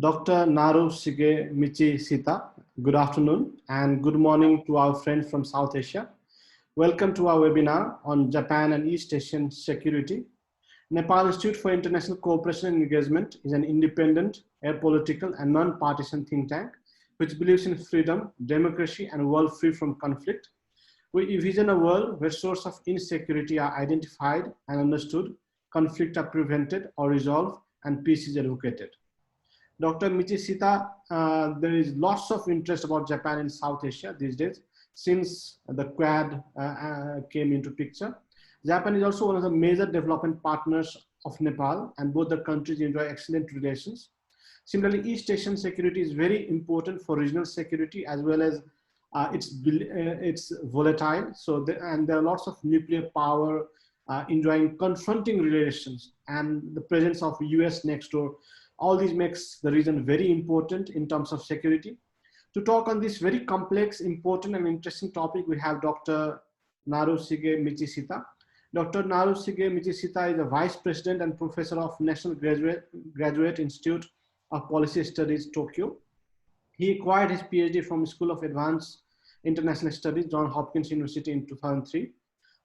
Dr. Narushige Michishita. Good afternoon and good morning to our friends from South Asia. Welcome to our webinar on Japan and East Asian security. Nepal Institute for International Cooperation and Engagement is an independent, apolitical, and non-partisan think tank which believes in freedom, democracy, and a world free from conflict. We envision a world where sources of insecurity are identified and understood, conflict are prevented or resolved, and peace is advocated. Dr. Michishita, there is lots of interest about Japan in South Asia these days since the Quad came into picture. Japan is also one of the major development partners of Nepal, and both the countries enjoy excellent relations. Similarly, East Asian security is very important for regional security as well as it's volatile. So, and there are lots of nuclear power enjoying confronting relations, and the presence of US next door. All these makes the region very important in terms of security. To talk on this very complex, important, and interesting topic, we have Dr. Narushige Michishita. Dr. Narushige Michishita is a Vice President and Professor of National Graduate Institute of Policy Studies, Tokyo. He acquired his Ph.D. from School of Advanced International Studies, Johns Hopkins University in 2003.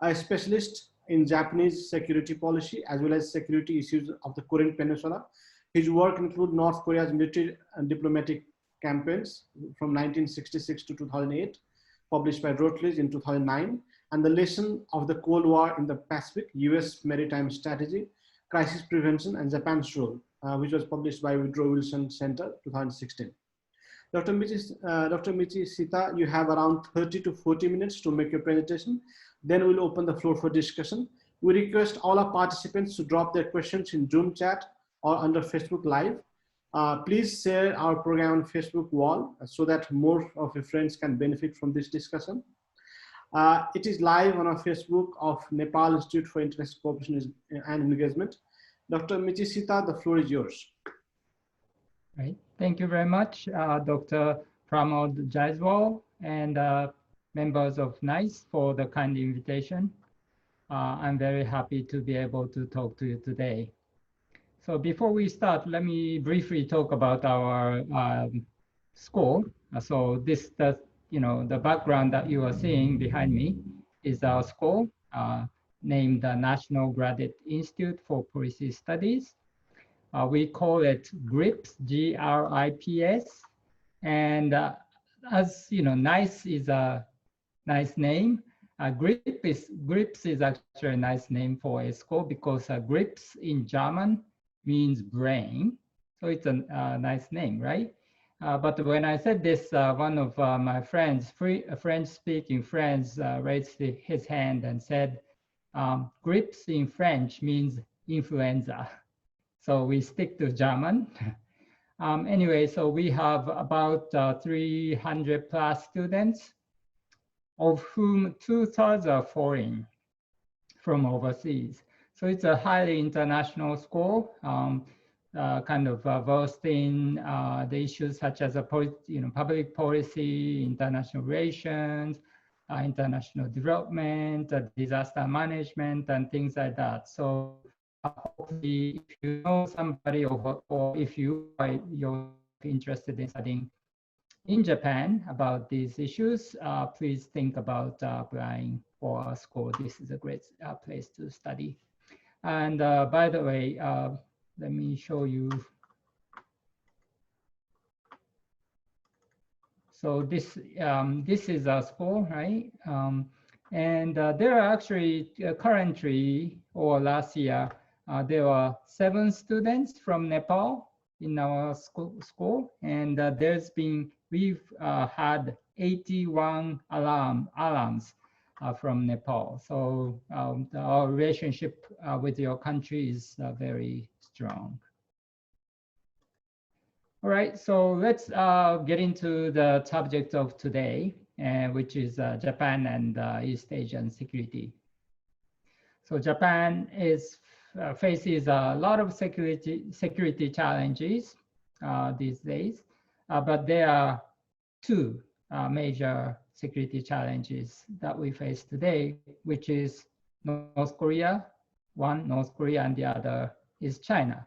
A specialist in Japanese security policy as well as security issues of the Korean Peninsula. His work includes North Korea's military and diplomatic campaigns from 1966 to 2008, published by Routledge in 2009, and the lesson of the Cold War in the Pacific, US Maritime Strategy, Crisis Prevention, and Japan's role, which was published by Woodrow Wilson Center, 2016. Dr. Michishita, you have around 30 to 40 minutes to make your presentation. Then we'll open the floor for discussion. We request all our participants to drop their questions in Zoom chat or under Facebook Live. Please share our program on Facebook wall so that more of your friends can benefit from this discussion. It is live on our Facebook of Nepal Institute for International Cooperation and Engagement. Dr. Michishita, the floor is yours. Right. Thank you very much, Dr. Pramod Jaiswal and members of NICE for the kind invitation. I'm very happy to be able to talk to you today. So before we start, let me briefly talk about our school. So this, the background that you are seeing behind me is our school named the National Graduate Institute for Policy Studies. We call it GRIPS, G-R-I-P-S. And as you know, NICE is a nice name. GRIPS is actually a nice name for a school because GRIPS in German means brain. So it's a nice name, right? But when I said this, one of my friends, French-speaking friends, raised his hand and said, GRIPS in French means influenza. So we stick to German. Anyway, so we have about 300 plus students, of whom 2/3 are foreign from overseas. So it's a highly international school, kind of versed in the issues such as public policy, international relations, international development, disaster management, and things like that. So hopefully, if you know somebody or if you're interested in studying in Japan about these issues, please think about applying for our school. This is a great place to study. And by the way, let me show you. So this is our school, right? And there are actually currently, or last year, there were 7 students from Nepal in our school, and we've had 81 alums from Nepal. So our relationship with your country is very strong. All right, so let's get into the subject of today, which is Japan and East Asian security. So Japan faces a lot of security challenges these days, but there are 2 major security challenges that we face today, which is North Korea, and the other is China.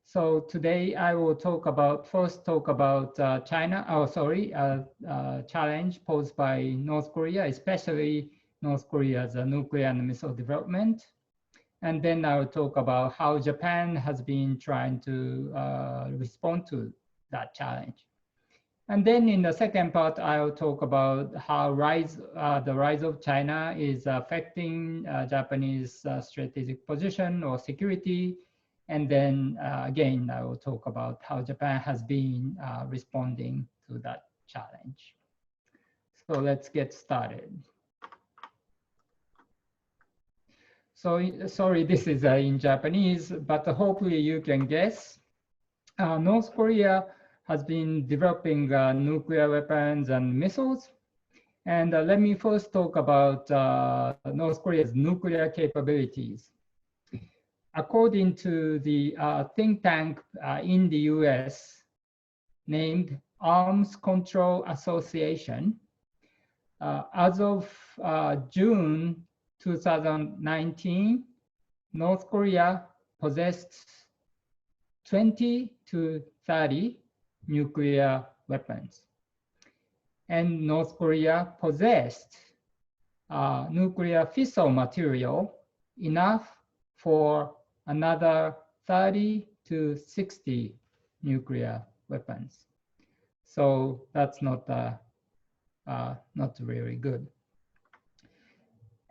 So today I will first talk about challenge posed by North Korea, especially North Korea's nuclear and missile development. And then I will talk about how Japan has been trying to respond to that challenge. And then in the second part, I'll talk about how the rise of China is affecting Japanese strategic position or security. And then again, I will talk about how Japan has been responding to that challenge. So let's get started. So sorry, this is in Japanese, but hopefully you can guess. North Korea has been developing nuclear weapons and missiles. And let me first talk about North Korea's nuclear capabilities. According to the think tank in the US named Arms Control Association, as of June 2019, North Korea possessed 20 to 30 nuclear weapons. And North Korea possessed nuclear fissile material enough for another 30 to 60 nuclear weapons. So that's not really good.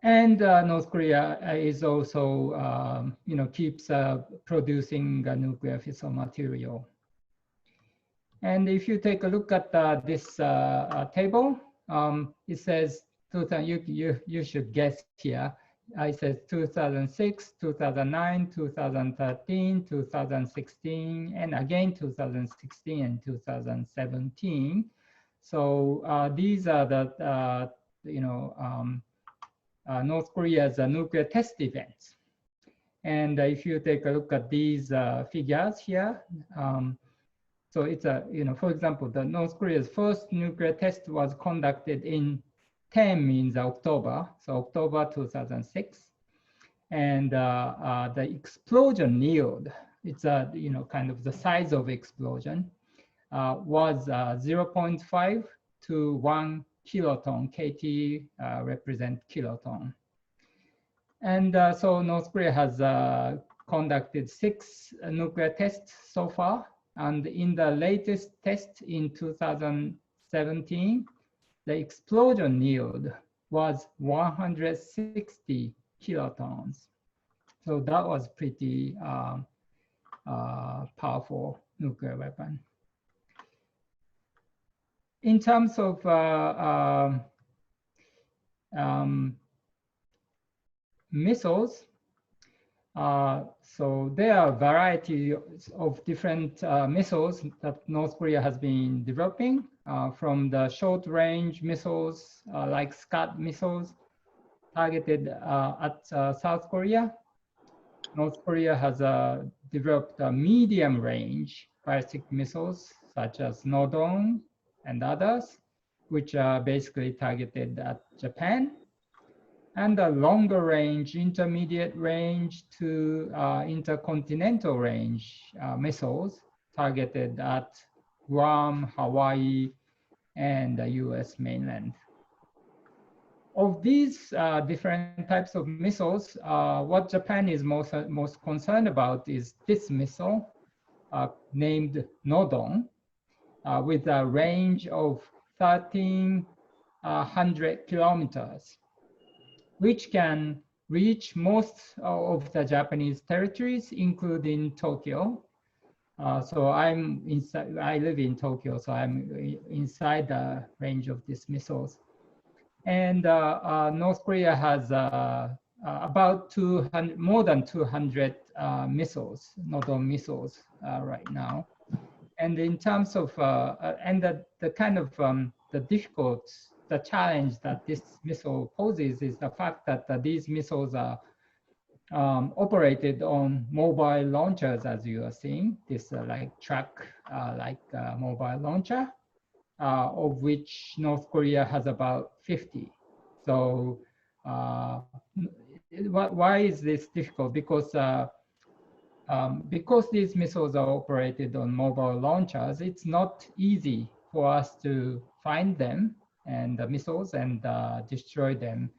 And North Korea is also, keeps producing nuclear fissile material. And if you take a look at this table, it says, you should guess here. It says 2006, 2009, 2013, 2016, and again 2016 and 2017. So these are the, North Korea's nuclear test events. And if you take a look at these figures here, so it's for example, the North Korea's first nuclear test was conducted in 10 means October, so October 2006. And the explosion yield, it's kind of the size of explosion, was 0.5 to 1 kiloton. KT represent kiloton. And so North Korea has conducted 6 nuclear tests so far. And in the latest test in 2017, the explosion yield was 160 kilotons. So that was pretty powerful nuclear weapon. In terms of missiles, so there are a variety of different missiles that North Korea has been developing, from the short-range missiles like Scud missiles targeted at South Korea. North Korea has developed medium-range ballistic missiles such as Nodong and others, which are basically targeted at Japan. And a longer range, intermediate range to intercontinental range missiles targeted at Guam, Hawaii, and the US mainland. Of these different types of missiles, what Japan is most concerned about is this missile named Nodong, with a range of 1,300 kilometers, which can reach most of the Japanese territories, including Tokyo. So I live in Tokyo, so I'm inside the range of these missiles. And North Korea has about more than 200 missiles, Nodong missiles right now. And in terms of, the kind of the challenge that this missile poses is the fact that these missiles are operated on mobile launchers, as you are seeing, this like truck, mobile launcher, of which North Korea has about 50. So why is this difficult? Because because these missiles are operated on mobile launchers, it's not easy for us to find them and the missiles and destroy them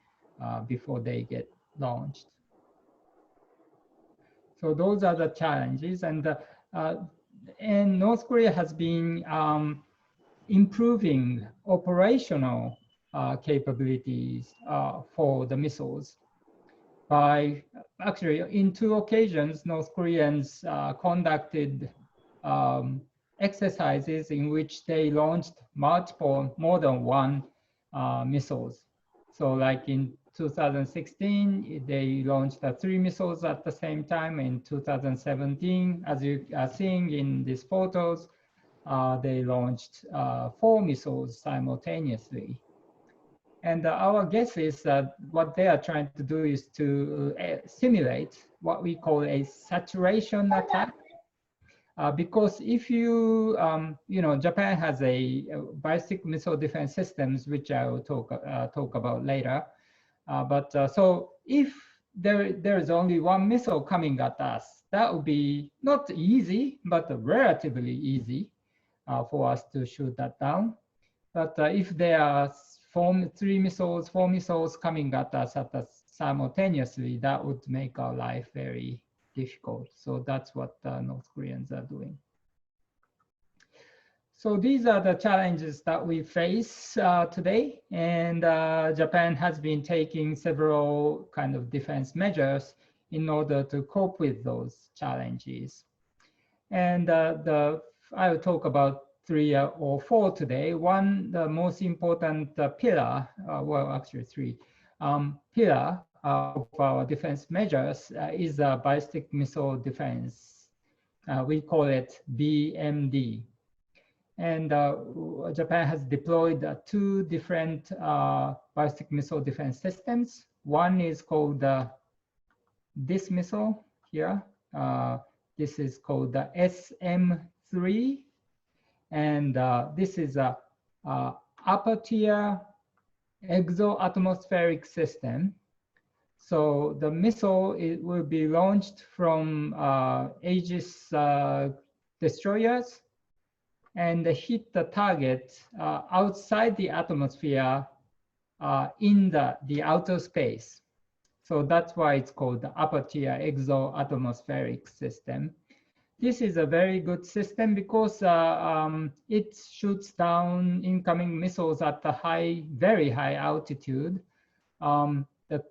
before they get launched. So those are the challenges, and North Korea has been improving operational capabilities for the missiles by actually in 2 occasions, North Koreans conducted exercises in which they launched more than 1 missiles. So like in 2016, they launched 3 missiles at the same time. In 2017, as you are seeing in these photos, they launched 4 missiles simultaneously. And our guess is that what they are trying to do is to simulate what we call a saturation attack. Because if you, Japan has a ballistic missile defense systems, which I will talk about later. So if there is only 1 missile coming at us, that would be not easy, but relatively easy for us to shoot that down. But if there are 3 missiles, 4 missiles coming at us simultaneously, that would make our life very difficult. So that's what North Koreans are doing. So these are the challenges that we face today, and Japan has been taking several kind of defense measures in order to cope with those challenges. And I will talk about 3 or 4 today. One, the most important pillar, well, actually 3, pillar of our defense measures is ballistic missile defense. We call it BMD. And Japan has deployed 2 different ballistic missile defense systems. One is called this missile here. This is called the SM-3. And this is a upper tier exo-atmospheric system. So the missile, it will be launched from Aegis destroyers and hit the target outside the atmosphere in the outer space. So that's why it's called the upper tier exo-atmospheric system. This is a very good system because it shoots down incoming missiles at a very high altitude. The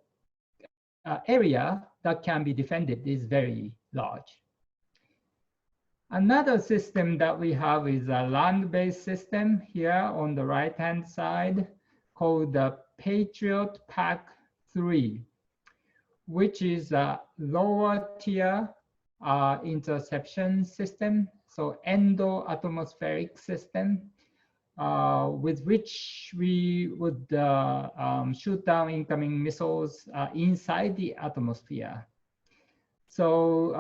area that can be defended is very large. Another system that we have is a land-based system here on the right-hand side called the Patriot PAC-3, which is a lower tier interception system, so endo-atmospheric system, with which we would shoot down incoming missiles inside the atmosphere. So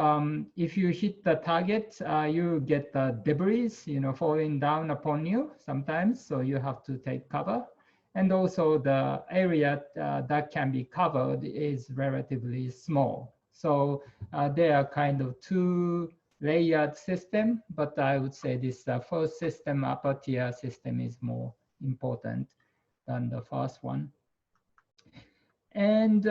if you hit the target, you get the debris, falling down upon you sometimes, so you have to take cover. And also the area that can be covered is relatively small. So they are kind of 2-layered system, but I would say this first system, upper tier system, is more important than the first one. And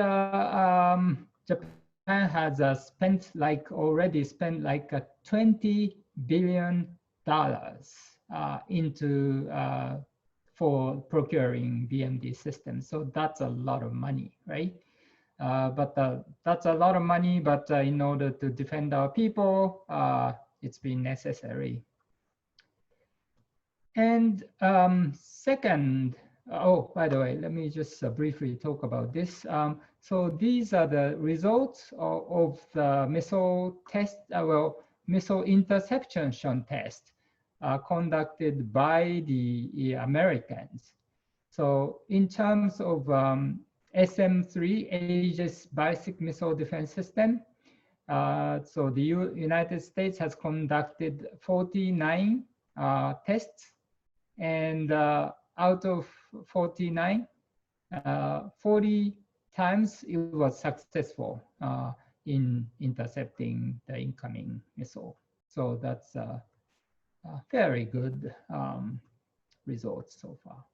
Japan has already spent like $20 billion for procuring BMD systems. So that's a lot of money, right? That's a lot of money, but in order to defend our people, it's been necessary. And second, by the way, let me just briefly talk about this. So these are the results of the missile test, missile interception test conducted by the Americans. So in terms of SM-3 Aegis ballistic missile defense system, so the United States has conducted 49 tests, and out of 49, 40 times it was successful in intercepting the incoming missile. So that's a very good results so far.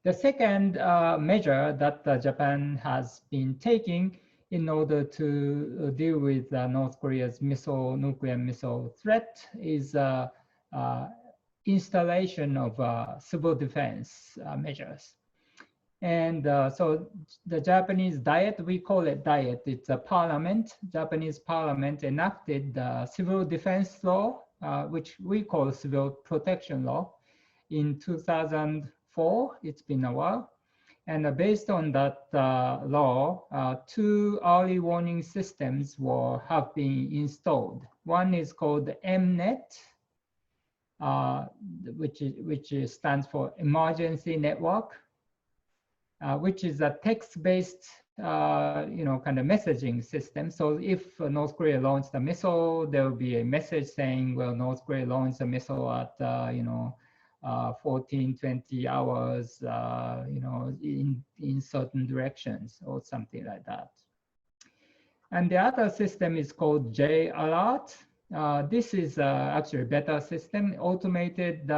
The second measure that Japan has been taking in order to deal with North Korea's nuclear missile threat is installation of civil defense measures. And so the Japanese Diet, we call it Diet, it's a parliament, Japanese parliament enacted the civil defense law, which we call civil protection law, in 2004, it's been a while. And based on that law, 2 early warning systems have been installed. One is called MNET, which stands for Emergency Network, which is a text-based, kind of messaging system. So if North Korea launched a missile, there will be a message saying, well, North Korea launched a missile at, 14-20 hours, in certain directions or something like that. And the other system is called J Alert. This is actually a better system, automated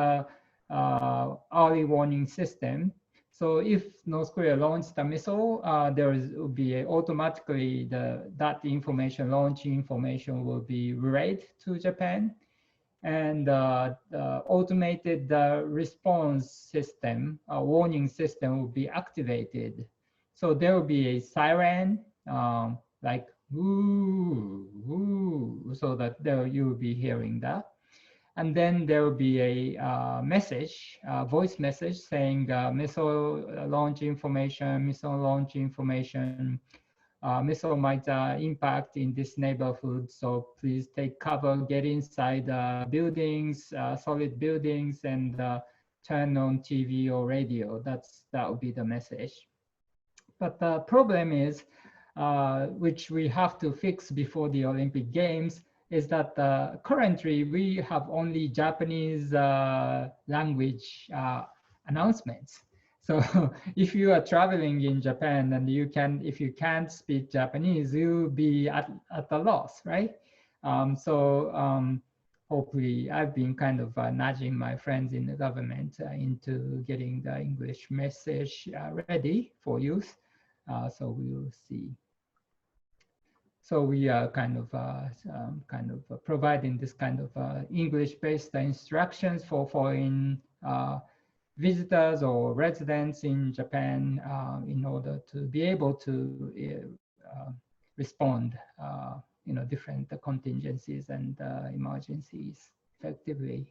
early warning system. So if North Korea launched a missile, will be automatically that information, launching information, will be relayed to Japan, and the automated response system, warning system, will be activated. So there will be a siren, like woo, woo, so that you will be hearing that. And then there will be a message, voice message saying missile launch information, missile might impact in this neighborhood. So please take cover, get inside buildings, solid buildings, and turn on TV or radio. That would be the message. But the problem is, which we have to fix before the Olympic Games, is that currently we have only Japanese language announcements. So if you are traveling in Japan and if you can't speak Japanese, you'll be at a loss, right? Hopefully I've been kind of nudging my friends in the government into getting the English message ready for use. So we will see. So we are kind of providing this kind of English-based instructions for foreign visitors or residents in Japan in order to be able to respond, different contingencies and emergencies effectively.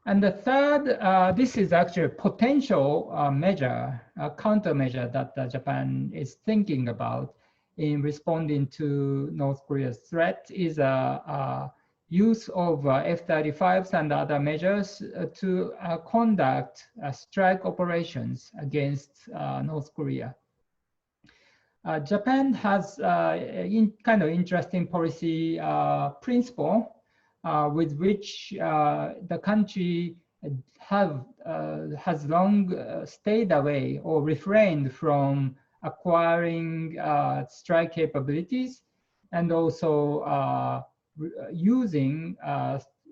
And the third, this is actually a potential measure, a countermeasure that Japan is thinking about in responding to North Korea's threat, is use of F-35s and other measures to conduct strike operations against North Korea. Japan has a kind of interesting policy principle with which the country has long stayed away or refrained from acquiring strike capabilities, and also using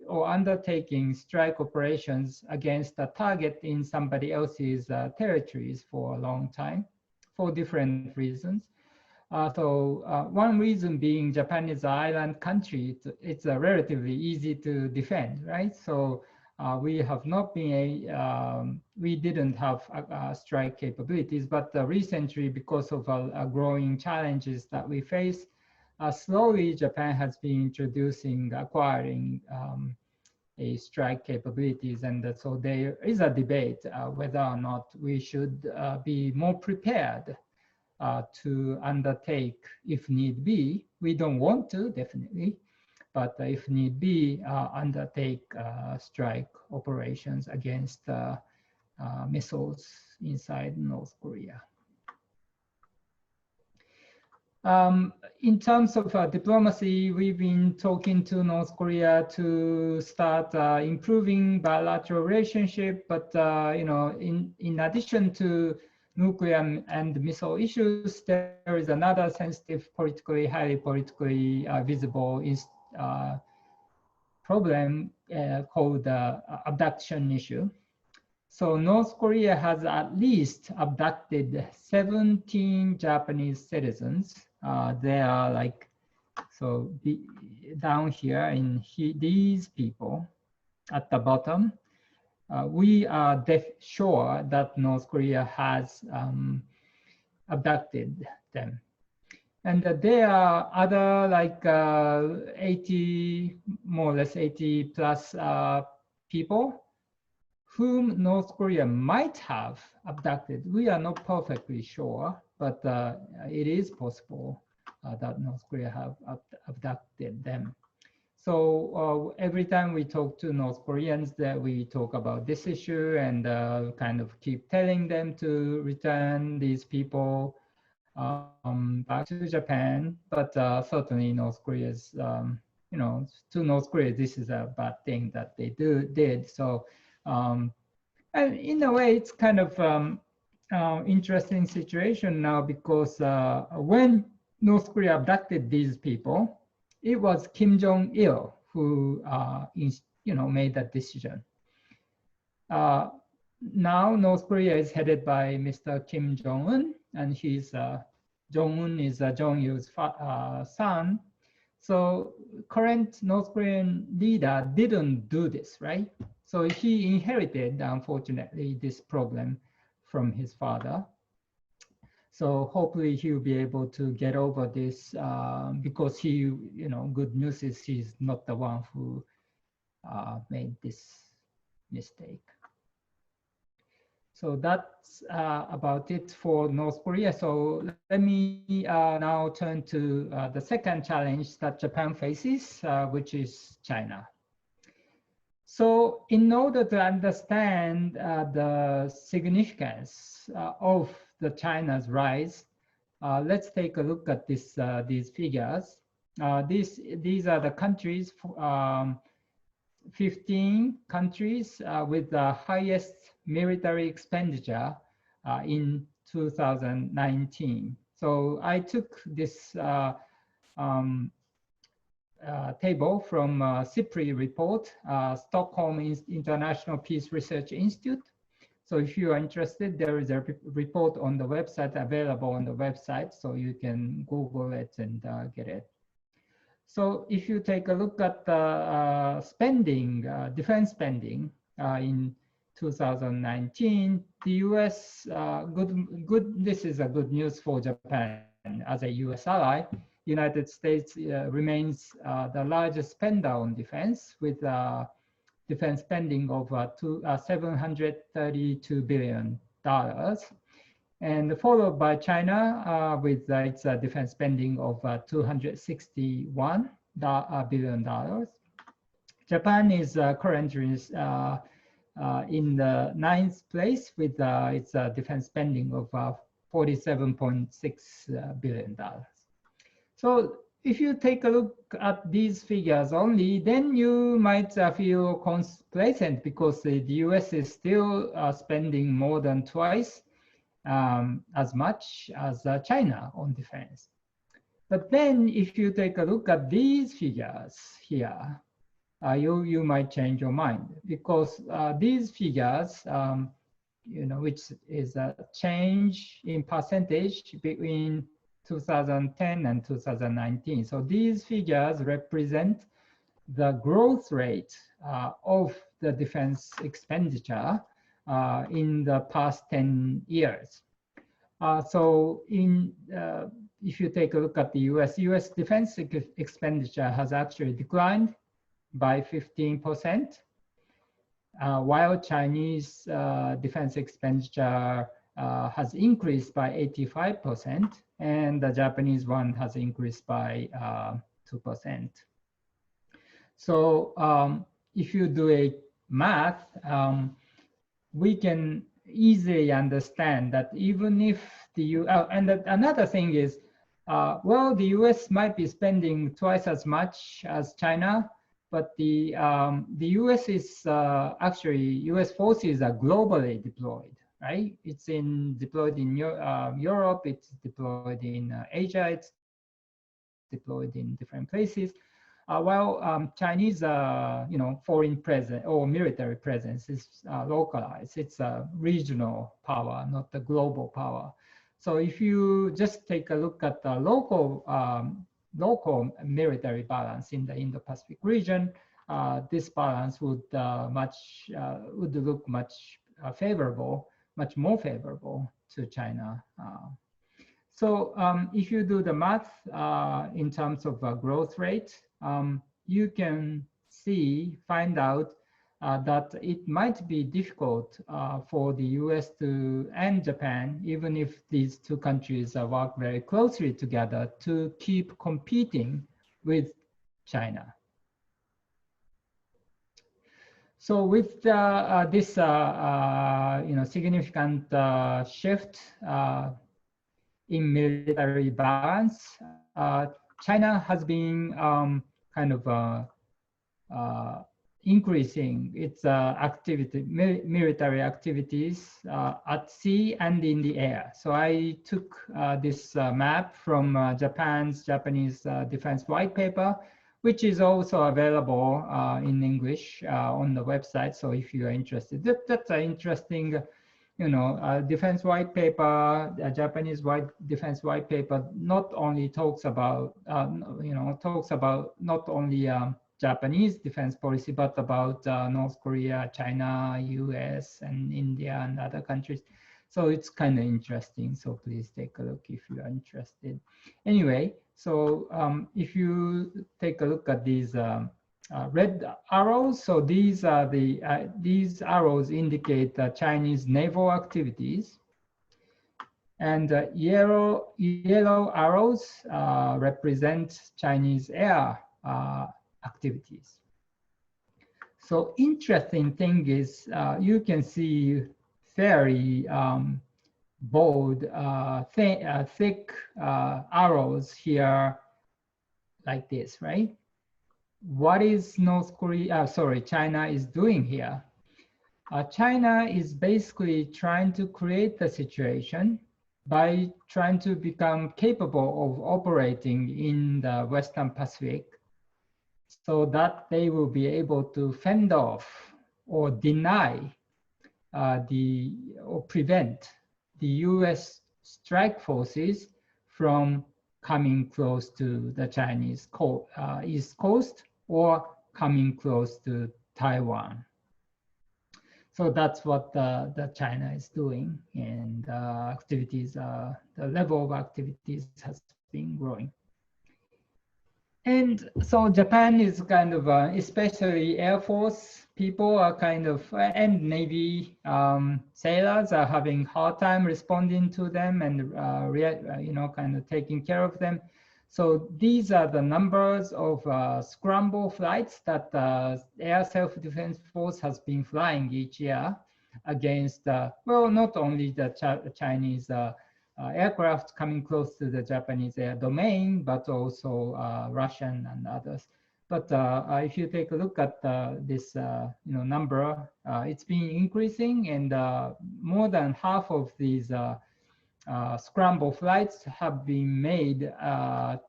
or undertaking strike operations against a target in somebody else's territories for a long time, for different reasons. One reason being Japan is an island country. It's relatively easy to defend, right? So we have not been we didn't have strike capabilities, but recently, because of growing challenges that we face, slowly Japan has been acquiring a strike capabilities, and so there is a debate whether or not we should be more prepared to undertake, if need be. We don't want to, definitely, but if need be, undertake strike operations against missiles inside North Korea. In terms of diplomacy, we've been talking to North Korea to start improving bilateral relationship, but in addition to nuclear and missile issues, there is another sensitive, highly politically visible problem called the abduction issue. So North Korea has at least abducted 17 Japanese citizens. They are like, so down here in these people at the bottom. We are sure that North Korea has abducted them. And there are other like 80, more or less 80 plus people whom North Korea might have abducted. We are not perfectly sure, but it is possible that North Korea have abducted them. So every time we talk to North Koreans, that we talk about this issue and kind of keep telling them to return these people back to Japan. But certainly North Korea's, you know, to North Korea, this is a bad thing that they did. So, and in a way, it's kind of interesting situation now because when North Korea abducted these people, it was Kim Jong-il who, you know, made that decision. Now North Korea is headed by Mr. Kim Jong-un, and he's Jong-un is Jong-il's son. So current North Korean leader didn't do this, right? So he inherited, unfortunately, this problem from his father. So hopefully he'll be able to get over this because he, you know, good news is he's not the one who made this mistake. So that's about it for North Korea. So let me now turn to the second challenge that Japan faces, which is China. So in order to understand the significance of the China's rise, let's take a look at these figures. These are the countries, 15 countries with the highest military expenditure in 2019. So I took this table from CIPRI report, Stockholm International Peace Research Institute. So if you are interested, there is a report on the website, available on the website, so you can Google it and get it. So if you take a look at the spending, defense spending in 2019, the US, this is a good news for Japan as a US ally. United States remains the largest spender on defense with defense spending of $732 billion, and followed by China with its defense spending of $261 billion. Japan is currently in the 9th place with its defense spending of $47.6 billion. So if you take a look at these figures only, then you might feel complacent because the US is still spending more than twice as much as China on defense. But then if you take a look at these figures here, you might change your mind because these figures, you know, which is a change in percentage between 2010 and 2019. So these figures represent the growth rate of the defense expenditure in the past 10 years. So if you take a look at the US defense expenditure has actually declined by 15%, while Chinese defense expenditure has increased by 85%, and the Japanese one has increased by 2%. So if you do a math, we can easily understand that even if another thing is, well, the US might be spending twice as much as China, but the US is actually, US forces are globally deployed, right? It's deployed in Europe, it's deployed in Asia, it's deployed in different places. While Chinese, foreign presence or military presence is localized. It's a regional power, not the global power. So if you just take a look at the local military balance in the Indo-Pacific region, this balance would look much favorable, much more favorable to China. So if you do the math in terms of growth rate, you can find out that it might be difficult for the US and Japan, even if these two countries work very closely together, to keep competing with China. So with this significant shift in military balance, China has been kind of increasing its military activities at sea and in the air. So I took this map from Japanese defense white paper, which is also available in English on the website. So if you are interested, that's an interesting, defense white paper, Japanese defense white paper not only talks about, not only Japanese defense policy, but about North Korea, China, US, and India, and other countries. So it's kind of interesting. So please take a look if you are interested. Anyway, so if you take a look at these red arrows, so these are these arrows indicate Chinese naval activities, and yellow arrows represent Chinese air activities. So interesting thing is you can see very bold, thick arrows here like this, right? What is China is doing here? China is basically trying to create the situation by trying to become capable of operating in the Western Pacific, so that they will be able to fend off or deny or prevent the US strike forces from coming close to the Chinese East Coast or coming close to Taiwan. So that's what the China is doing, and the level of activities has been growing. And so Japan is kind of, especially Air Force people are kind of, and Navy sailors are having hard time responding to them and, kind of taking care of them. So these are the numbers of scramble flights that Air Self-Defense Force has been flying each year against, well, not only the Chinese aircraft coming close to the Japanese air domain, but also Russian and others. But if you take a look at this number, it's been increasing, and more than half of these scramble flights have been made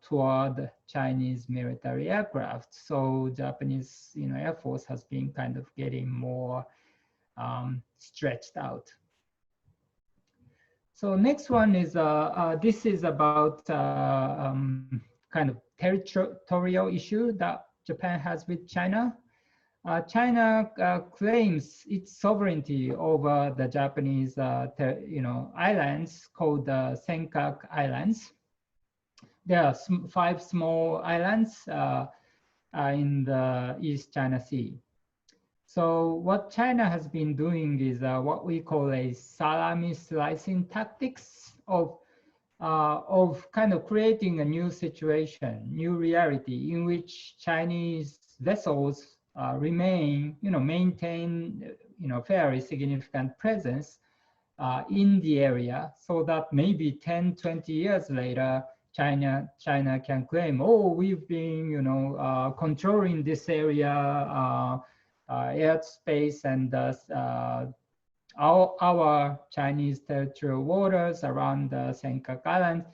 toward Chinese military aircraft. So Japanese Air Force has been kind of getting more stretched out. So next one is, this is about kind of territorial issue that Japan has with China. China claims its sovereignty over the Japanese islands called the Senkaku Islands. There are 5 small islands in the East China Sea. So what China has been doing is what we call a salami slicing tactics of kind of creating a new situation, new reality in which Chinese vessels maintain, fairly significant presence in the area, so that maybe 10, 20 years later, China can claim, oh, we've been, controlling this area, airspace, and our Chinese territorial waters around the Senkaku Islands.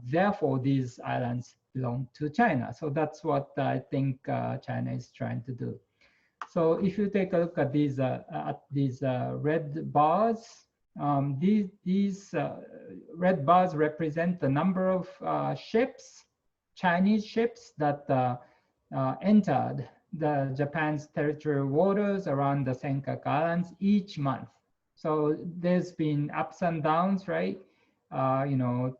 Therefore, these islands belong to China. So that's what I think China is trying to do. So if you take a look at these red bars, these red bars represent the number of ships, Chinese ships that entered the Japan's territorial waters around the Senkaku Islands each month. So there's been ups and downs, right? You know,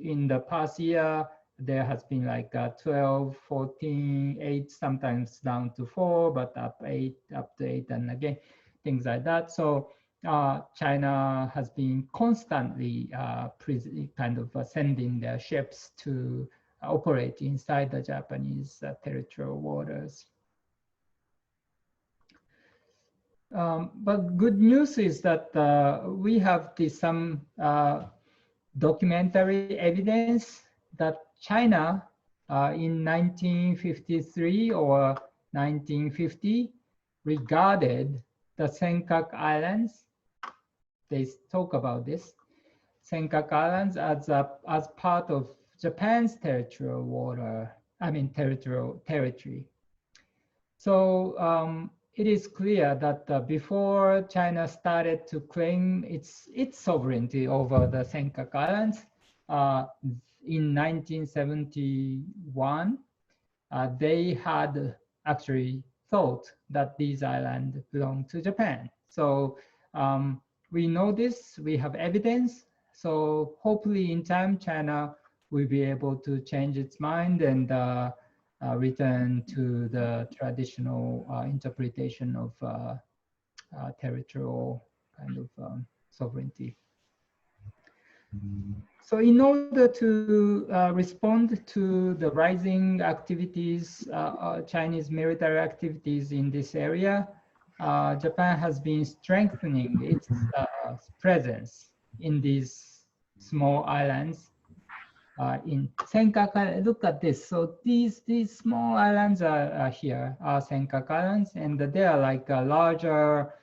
in the past year, there has been like 12, 14, 8, sometimes down to 4, but up to 8, and again, things like that. So China has been constantly kind of sending their ships to operate inside the Japanese territorial waters. But good news is that we have some documentary evidence that China in 1953 or 1950 regarded the Senkaku Islands, they talk about this, Senkaku Islands as part of Japan's territorial water, territory. So it is clear that before China started to claim its sovereignty over the Senkaku Islands, in 1971, they had actually thought that these islands belonged to Japan. So we know this, we have evidence. So hopefully in time, China will be able to change its mind and return to the traditional interpretation of territorial kind of sovereignty. So in order to respond to the rising activities, Chinese military activities in this area, Japan has been strengthening its presence in these small islands. In Senkaku, look at this. So these small islands are here, are Senkaku Islands, and they are like larger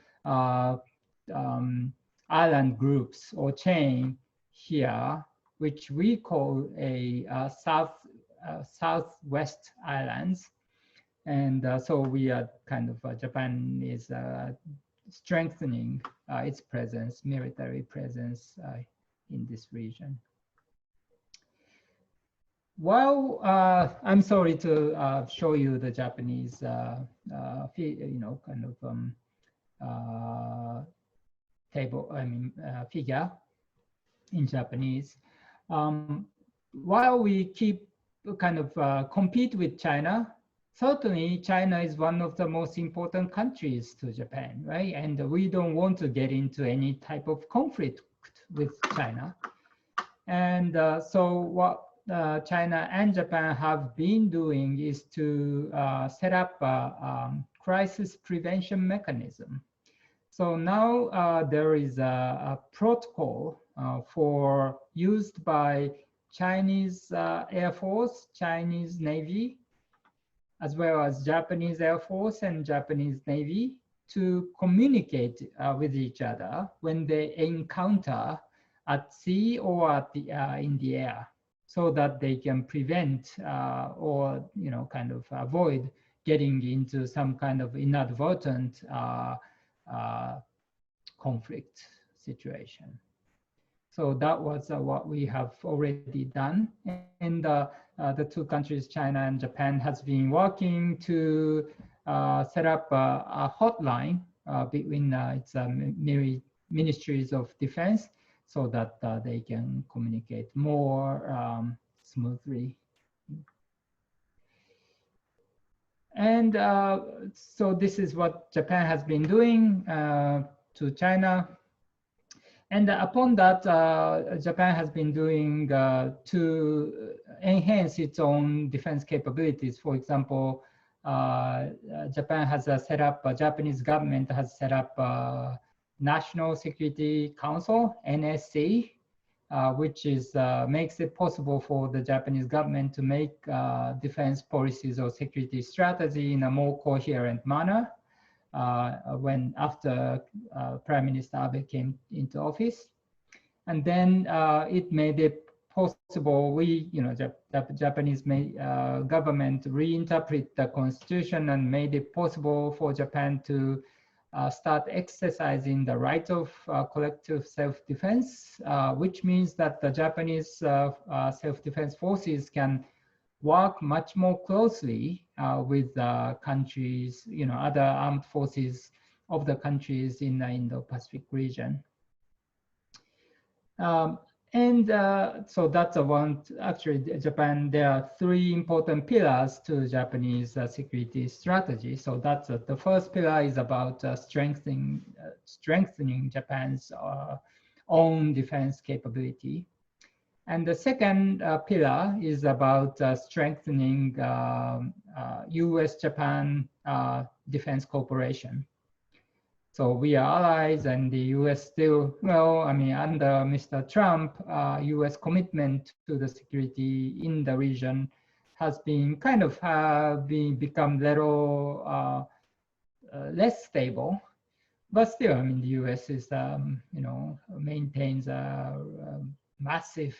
island groups or chain here, which we call a southwest islands. And so we are kind of, Japan is strengthening its presence, military presence in this region. Well, I'm sorry to show you the Japanese, table, figure in Japanese. While we keep kind of compete with China, certainly China is one of the most important countries to Japan, right? And we don't want to get into any type of conflict with China. And so what China and Japan have been doing is to set up a crisis prevention mechanism. So now there is a protocol for used by Chinese Air Force, Chinese Navy, as well as Japanese Air Force and Japanese Navy to communicate with each other when they encounter at sea or at the, in the air, so that they can prevent or kind of avoid getting into some kind of inadvertent conflict situation. So that was what we have already done. And the two countries, China and Japan, has been working to set up a hotline between its ministries of defense so that they can communicate more smoothly. And so this is what Japan has been doing to China. And upon that, Japan has been doing to enhance its own defense capabilities. For example, Japan has set up, Japanese government has set up a National Security Council, NSC, which is makes it possible for the Japanese government to make defense policies or security strategy in a more coherent manner. when after Prime Minister Abe came into office. And then it made it possible, the Japanese government reinterpret the constitution and made it possible for Japan to start exercising the right of collective self-defense, which means that the Japanese self-defense forces can work much more closely with countries, other armed forces of the countries in the Indo-Pacific region. So that's one, actually Japan, there are three important pillars to Japanese security strategy. So that's the first pillar is about strengthening Japan's own defense capability. And the second pillar is about strengthening US-Japan defense cooperation. So we are allies, and the US still, under Mr. Trump, US commitment to the security in the region has been kind of become little less stable. But still, the US is, maintains a massive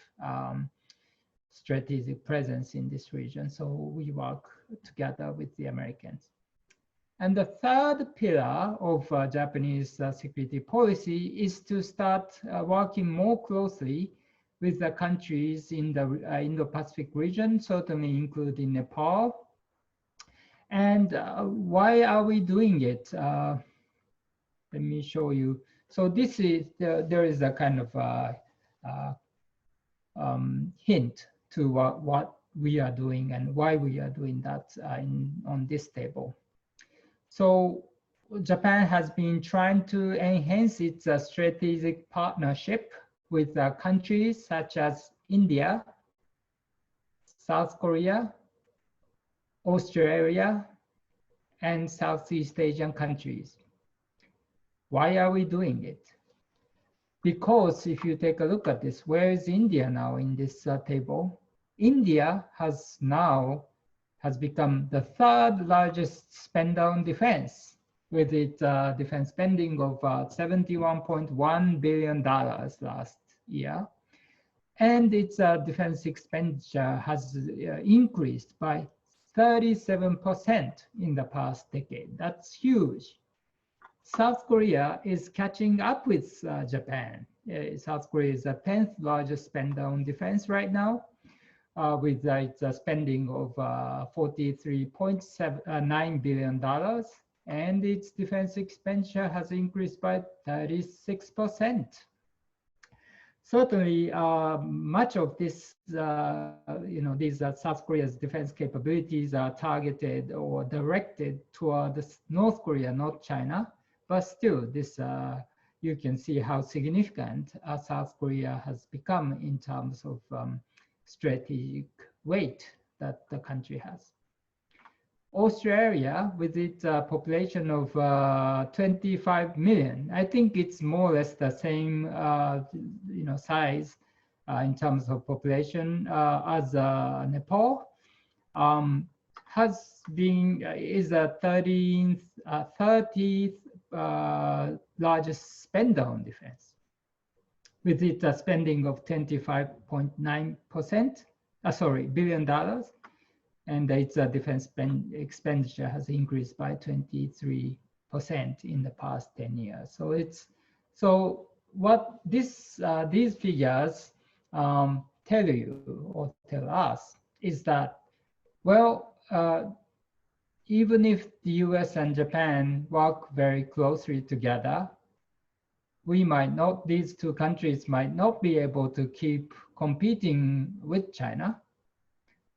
strategic presence in this region. So we work together with the Americans. And the third pillar of Japanese security policy is to start working more closely with the countries in the Indo-Pacific region, certainly including Nepal. And why are we doing it? Let me show you. So this is, there is a kind of hint to what we are doing and why we are doing that on this table. So Japan has been trying to enhance its strategic partnership with countries such as India, South Korea, Australia, and Southeast Asian countries. Why are we doing it? Because if you take a look at this, where is India now in this table? India has become the third largest spender on defense, with its defense spending of $71.1 billion last year. And its defense expenditure has increased by 37% in the past decade. That's huge. South Korea is catching up with Japan. South Korea is the 10th largest spender on defense right now, with its spending of $43.9 billion, and its defense expenditure has increased by 36%. Certainly, much of this, these South Korea's defense capabilities are targeted or directed toward North Korea, not China. But still, this you can see how significant South Korea has become in terms of strategic weight that the country has. Australia, with its population of 25 million, I think it's more or less the same size in terms of population as Nepal, is the 30th largest spender on defense, with its spending of $25.9 billion, and its defense expenditure has increased by 23% in the past 10 years. So what these figures tell you or tell us is that, well, even if the US and Japan work very closely together, these two countries might not be able to keep competing with China.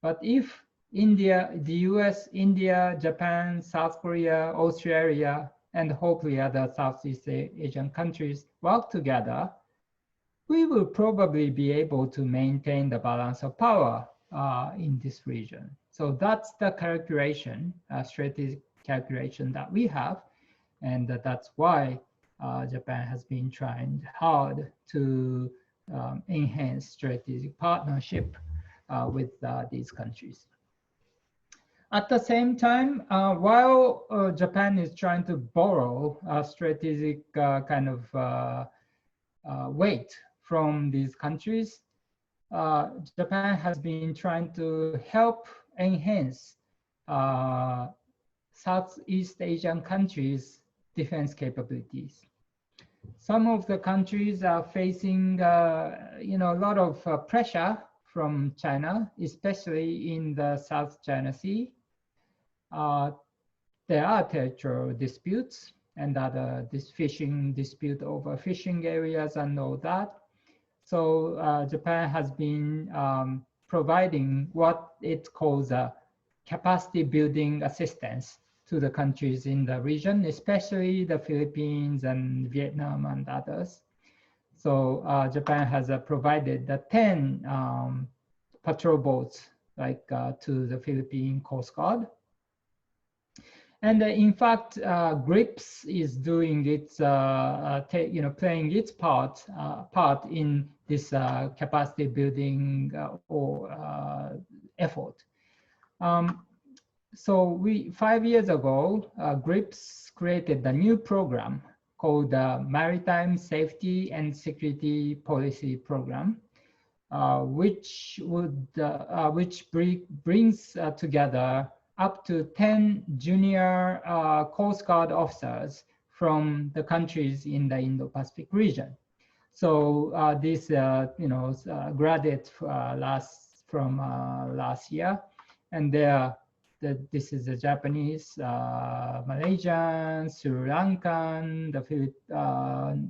But if the US, India, Japan, South Korea, Australia, and hopefully other Southeast Asian countries work together, we will probably be able to maintain the balance of power in this region. So that's the calculation, strategic calculation that we have. And that's why Japan has been trying hard to enhance strategic partnership with these countries. At the same time, while Japan is trying to borrow a strategic kind of weight from these countries, Japan has been trying to help enhance Southeast Asian countries' defense capabilities. Some of the countries are facing, a lot of pressure from China, especially in the South China Sea. There are territorial disputes and this fishing dispute over fishing areas and all that. So Japan has been providing what it calls a capacity building assistance to the countries in the region, especially the Philippines and Vietnam and others. So Japan has provided the 10 patrol boats to the Philippine Coast Guard. And in fact, GRIPS is doing its, playing its part in this capacity building effort. So 5 years ago, GRIPS created a new program called the Maritime Safety and Security Policy Program, which brings together up to 10 junior Coast Guard officers from the countries in the Indo-Pacific region. So this, graduate last year, and this is the Japanese, Malaysian, Sri Lankan,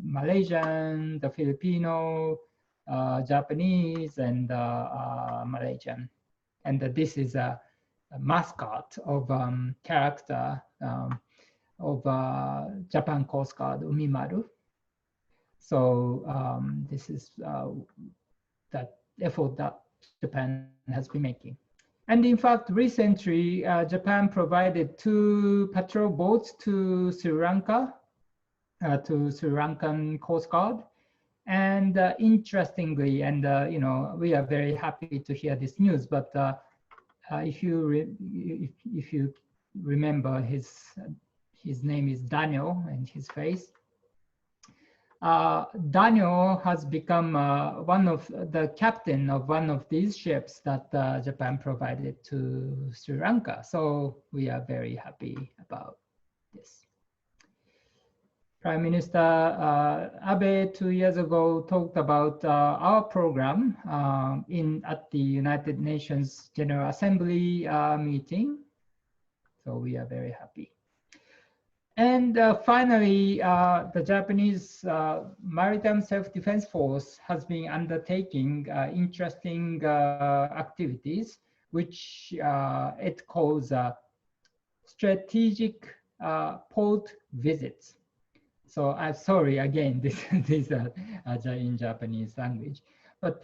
Malaysian, the Filipino, Japanese, and Malaysian. And this is a mascot of character of Japan Coast Guard, Umimaru. So this is that effort that Japan has been making. And in fact, recently, Japan provided 2 patrol boats to Sri Lanka, to Sri Lankan Coast Guard. And interestingly, and we are very happy to hear this news, but if you remember, his name is Daniel and his face. Daniel has become one of the captain of one of these ships that Japan provided to Sri Lanka. So we are very happy about this. Prime Minister Abe 2 years ago talked about our program at the United Nations General Assembly meeting. So we are very happy. And finally, the Japanese Maritime Self-Defense Force has been undertaking interesting activities, which it calls strategic port visits. So I'm sorry, again, these are in Japanese language. But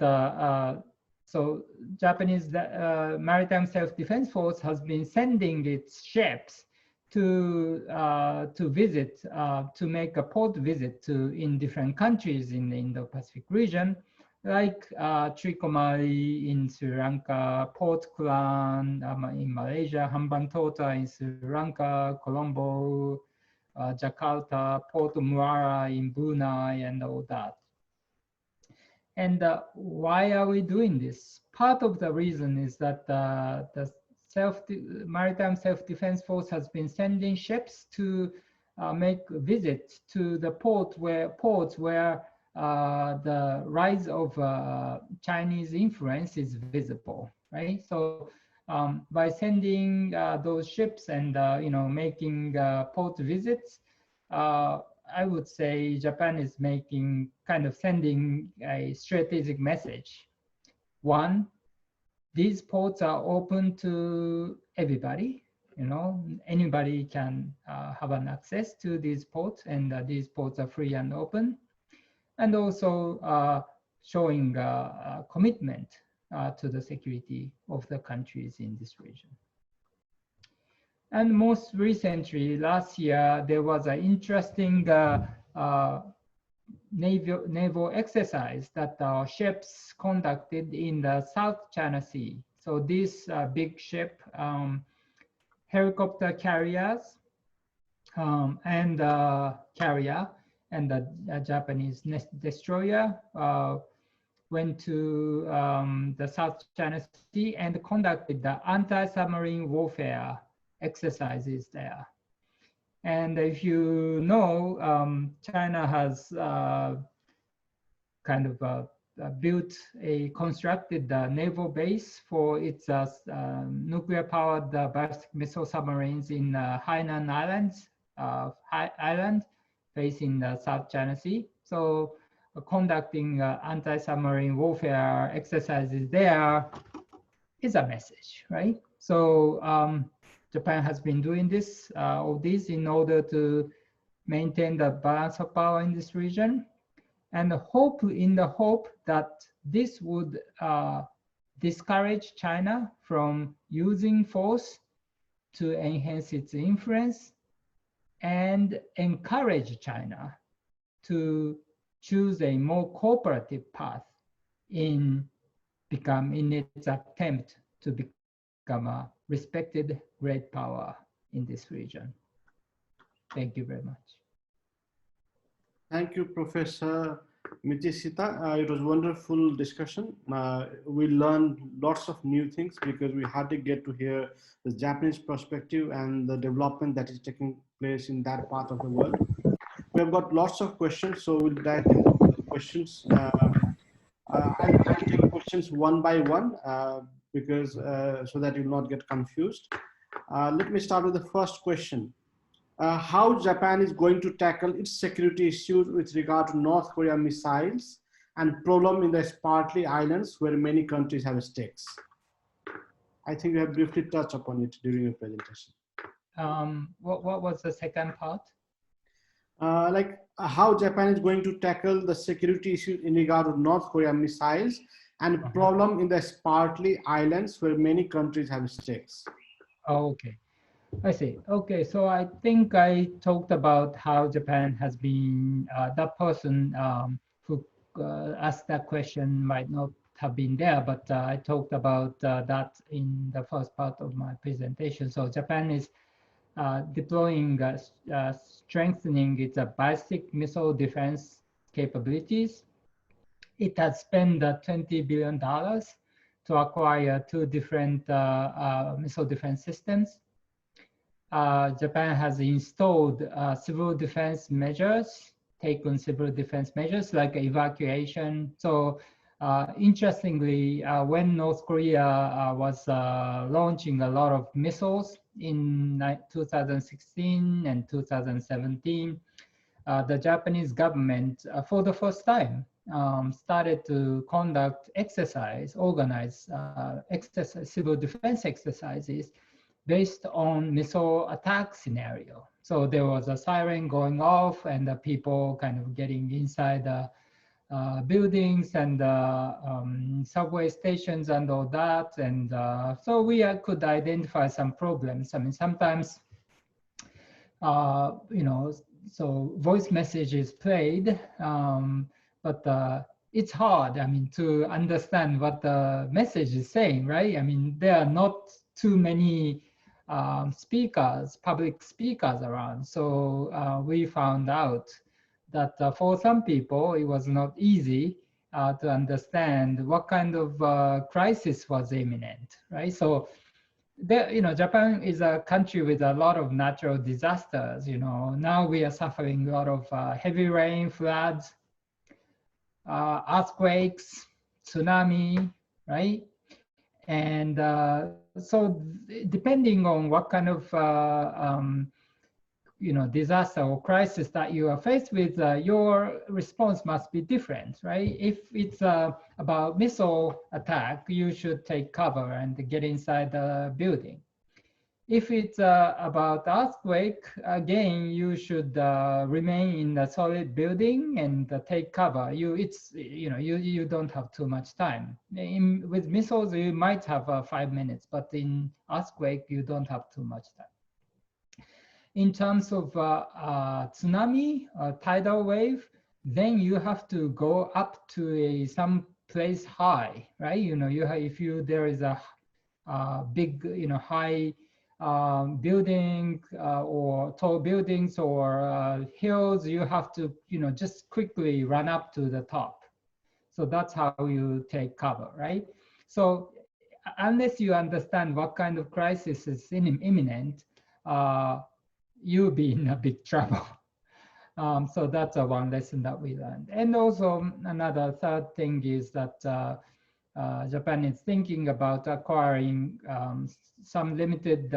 so Japanese Maritime Self-Defense Force has been sending its ships to visit, to make a port visit in different countries in the Indo-Pacific region, like Trikomali in Sri Lanka, Port Klang in Malaysia, Hambantota in Sri Lanka, Colombo, Jakarta, Port Muara in Brunei, and all that. And why are we doing this? Part of the reason is that the Maritime Self-Defense Force has been sending ships to make visits to the ports where the rise of Chinese influence is visible, right? So by sending those ships and making port visits, I would say Japan is sending a strategic message. One, these ports are open to everybody. Anybody can have an access to these ports, and these ports are free and open. And also showing a commitment to the security of the countries in this region. And most recently, last year, there was an interesting naval exercise that our ships conducted in the South China Sea. So this big ship helicopter carriers and carrier and the Japanese destroyer went to the South China Sea and conducted the anti-submarine warfare exercises there. And if you know, China has constructed the naval base for its nuclear-powered ballistic missile submarines in Hainan Islands, island facing the South China Sea. So conducting anti-submarine warfare exercises there is a message, right? So Japan has been doing this, all this in order to maintain the balance of power in this region, and in the hope that this would discourage China from using force to enhance its influence and encourage China to choose a more cooperative path in its attempt to become a respected great power in this region. Thank you very much. Thank you, Professor Michishita. It was a wonderful discussion. We learned lots of new things because we had to get to hear the Japanese perspective and the development that is taking place in that part of the world. We have got lots of questions, so we'll dive into the questions. I'll take questions one by one because so that you'll not get confused. Let me start with the first question. How Japan is going to tackle its security issues with regard to North Korea missiles and problem in the Spratly Islands where many countries have stakes? I think you have briefly touched upon it during your presentation. What was the second part? How Japan is going to tackle the security issues in regard to North Korea missiles and problem in the Spratly Islands where many countries have stakes. Oh, okay. I see. Okay, so I think I talked about how Japan has been, that person who asked that question might not have been there, but I talked about that in the first part of my presentation. So Japan is deploying, strengthening its ballistic missile defense capabilities. It has spent $20 billion to acquire 2 different missile defense systems. Japan has installed civil defense measures, taken civil defense measures like evacuation. So interestingly, when North Korea was launching a lot of missiles in 2016 and 2017, the Japanese government, for the first time, started to conduct organized civil defense exercises based on missile attack scenario. So there was a siren going off and the people kind of getting inside the buildings and subway stations and all that. And so we could identify some problems. I mean, sometimes, so voice message is played, but it's hard, I mean, to understand what the message is saying, right? I mean, there are not too many public speakers around. So we found out that for some people, it was not easy to understand what kind of crisis was imminent, right? So there, Japan is a country with a lot of natural disasters. Now we are suffering a lot of heavy rain, floods, earthquakes, tsunami, right? And so depending on what kind of disaster or crisis that you are faced with, your response must be different, right? If it's about missile attack, you should take cover and get inside the building. If it's about earthquake, again, you should remain in a solid building and take cover. You don't have too much time. With missiles, you might have 5 minutes, but in earthquake, you don't have too much time. In terms of tsunami, tidal wave, then you have to go up to some place high, right? If there is a big, high building or tall buildings or hills, you have to, just quickly run up to the top. So that's how you take cover, right? So unless you understand what kind of crisis is imminent, you'll be in a big trouble. So that's one lesson that we learned. And also another third thing is that Japan is thinking about acquiring some limited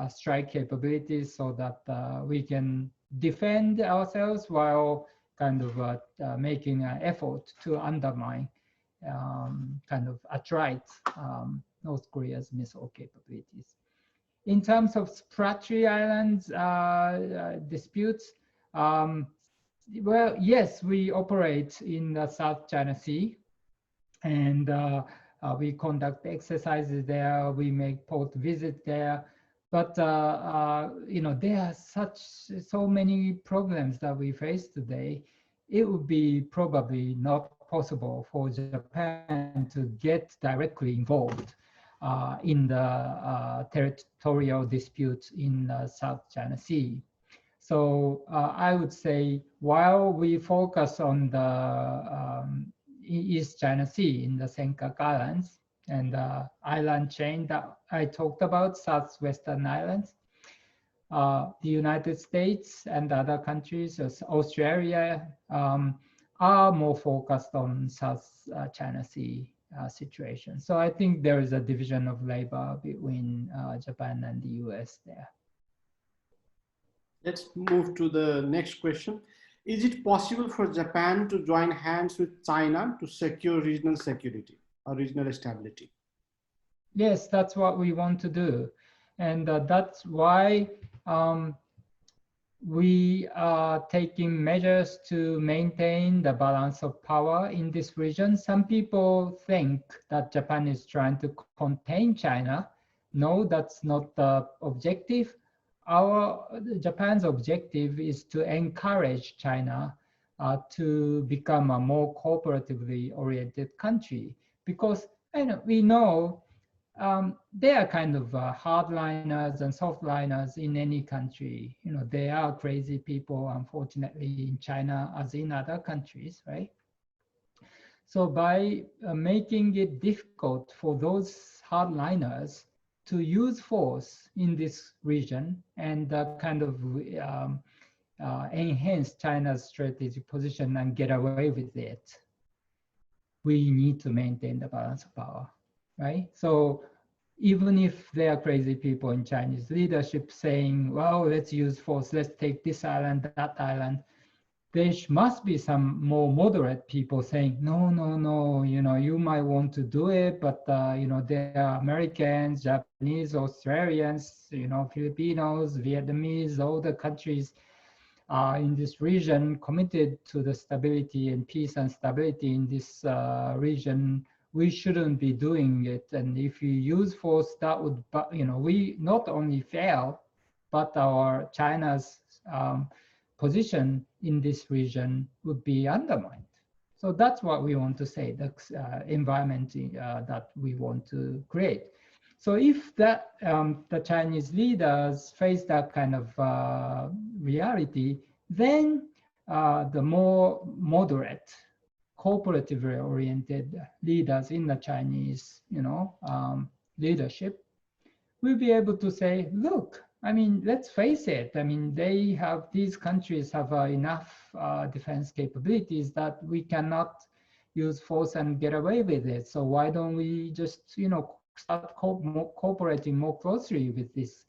strike capabilities so that we can defend ourselves while kind of making an effort to undermine kind of outright North Korea's missile capabilities. In terms of Spratly Islands disputes, well, yes, we operate in the South China Sea, and we conduct exercises there. We make port visits there, but there are so many problems that we face today. It would be probably not possible for Japan to get directly involved in the territorial disputes in the South China Sea. So I would say while we focus on the East China Sea in the Senkaku Islands and the island chain that I talked about, Southwestern Islands, the United States and other countries, Australia, are more focused on South China Sea situation. So I think there is a division of labor between Japan and the US there. Let's move to the next question. Is it possible for Japan to join hands with China to secure regional security or regional stability? Yes, that's what we want to do. And that's why we are taking measures to maintain the balance of power in this region. Some people think that Japan is trying to contain China. No, that's not the objective. Japan's objective is to encourage China to become a more cooperatively oriented country, because we know they are kind of hardliners and softliners in any country. They are crazy people, unfortunately, in China as in other countries, right? So by making it difficult for those hardliners to use force in this region and kind of enhance China's strategic position and get away with it, we need to maintain the balance of power, right? So even if there are crazy people in Chinese leadership saying, well, let's use force, let's take this island, that island, there must be some more moderate people saying, no, no, no, you might want to do it, but there are Americans, Japanese, Australians, Filipinos, Vietnamese, all the countries in this region committed to the stability and peace and stability in this region. We shouldn't be doing it. And if you use force, that would, we not only fail, but our China's position in this region would be undermined. So that's what we want to say, the environment that we want to create. So if that the Chinese leaders face that kind of reality, then the more moderate, cooperatively oriented leaders in the Chinese, leadership will be able to say, look, let's face it. These countries have enough defense capabilities that we cannot use force and get away with it. So why don't we just, start cooperating more closely with these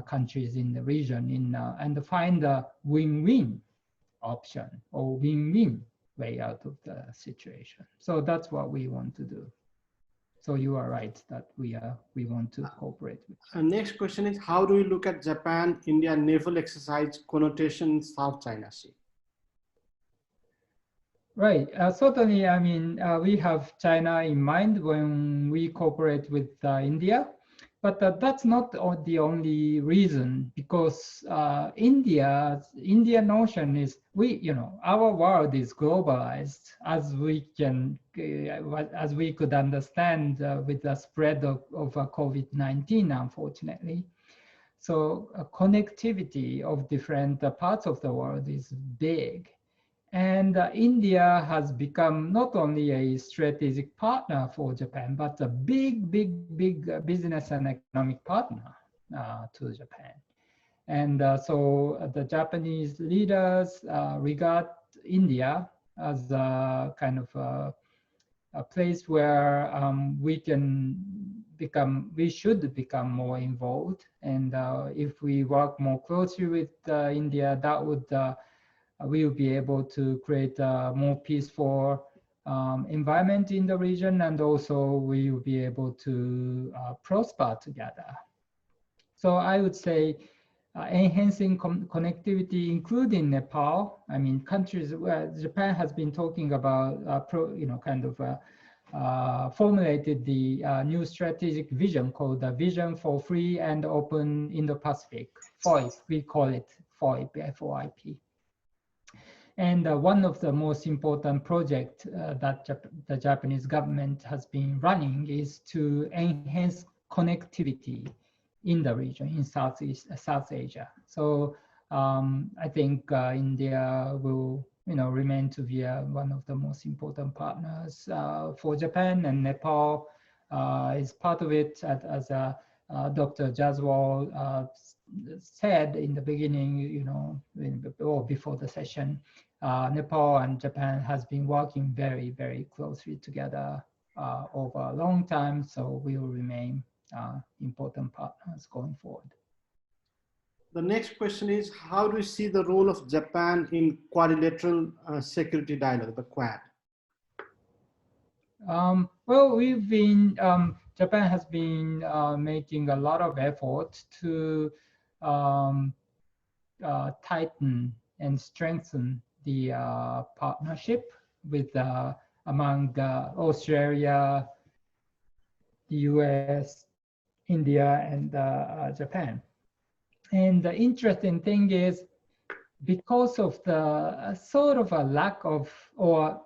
countries in the region and find a win-win option or win-win way out of the situation. So that's what we want to do. So you are right that we want to cooperate with. Next question is, how do you look at Japan-India naval exercise connotation in South China Sea? Right. Certainly, we have China in mind when we cooperate with India, but that's not the only reason, because Indian notion is our world is globalized, as we could understand with the spread of COVID-19, unfortunately. So connectivity of different parts of the world is big. And India has become not only a strategic partner for Japan, but a big business and economic partner to Japan. And so the Japanese leaders regard India as a kind of a place where we should become more involved. And if we work more closely with India, that would we will be able to create a more peaceful environment in the region, and also we will be able to prosper together. So I would say enhancing connectivity, including Nepal. I mean, countries where Japan has been talking about, formulated the new strategic vision called the Vision for Free and Open Indo-Pacific, FOIP. We call it FOIP, F-O-I-P. And one of the most important projects that the Japanese government has been running is to enhance connectivity in the region, in South Asia. So I think India will, remain to be one of the most important partners for Japan, and Nepal is part of it. As Dr. Jaswal said in the beginning, or before the session, Nepal and Japan has been working very closely together over a long time. So we will remain important partners going forward. The next question is, how do you see the role of Japan in quadrilateral security dialogue, the Quad? Well, we've been, Japan has been making a lot of effort to tighten and strengthen the partnership with among Australia, the US, India, and Japan. And the interesting thing is, because of the sort of a lack of or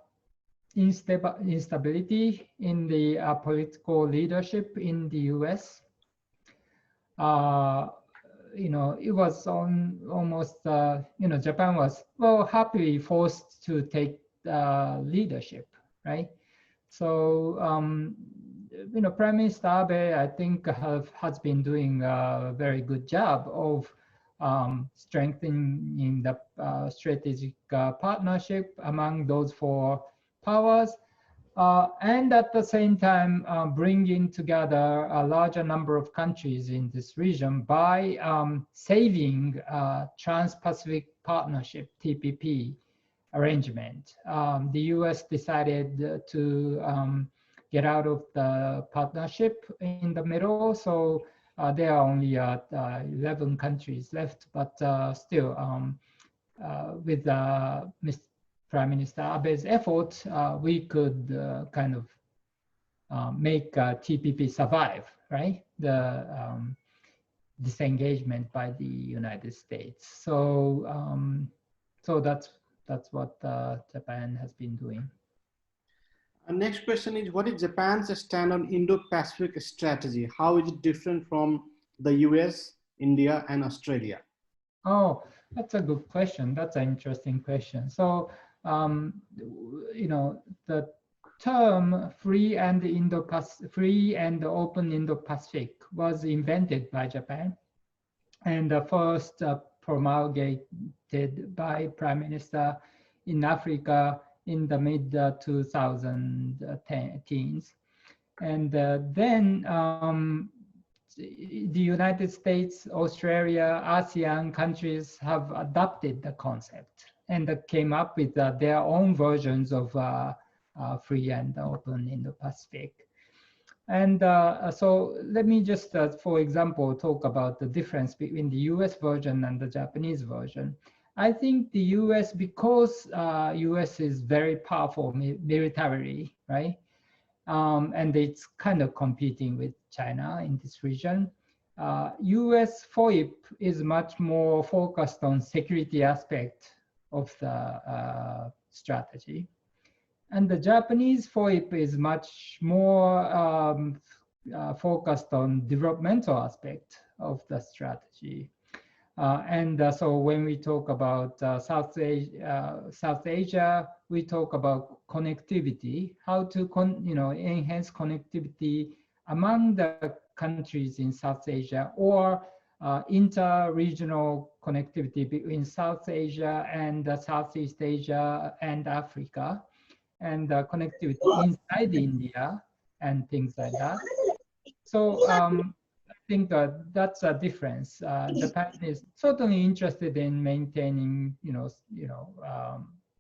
instability in the political leadership in the US, it was almost, Japan was, happily forced to take leadership, right? So, Prime Minister Abe, I think, has been doing a very good job of strengthening the strategic partnership among those four powers, and at the same time bringing together a larger number of countries in this region by saving Trans-Pacific Partnership, TPP, arrangement. The US decided to get out of the partnership in the middle, so there are only 11 countries left, but still, with Prime Minister Abe's effort, we could kind of make TPP survive, right? The disengagement by the United States. So, so that's what Japan has been doing. Our next question is, what is Japan's stand on Indo-Pacific strategy? How is it different from the US, India, and Australia? Oh, that's a good question. That's an interesting question. So, the term free and open Indo-Pacific was invented by Japan, and first promulgated by Prime Minister in Africa in the mid-2010s. And then the United States, Australia, ASEAN countries have adopted the concept and came up with their own versions of free and open Indo-Pacific. And so let me just, for example, talk about the difference between the US version and the Japanese version. I think the US, because US is very powerful militarily, right? And it's kind of competing with China in this region. US FOIP is much more focused on security aspect of the strategy. And the Japanese FOIP is much more focused on developmental aspect of the strategy. So when we talk about South Asia, we talk about connectivity, how to enhance connectivity among the countries in South Asia, or inter-regional connectivity between South Asia and Southeast Asia and Africa, and connectivity inside India and things like that. So I think that's a difference. Japan is certainly interested in maintaining,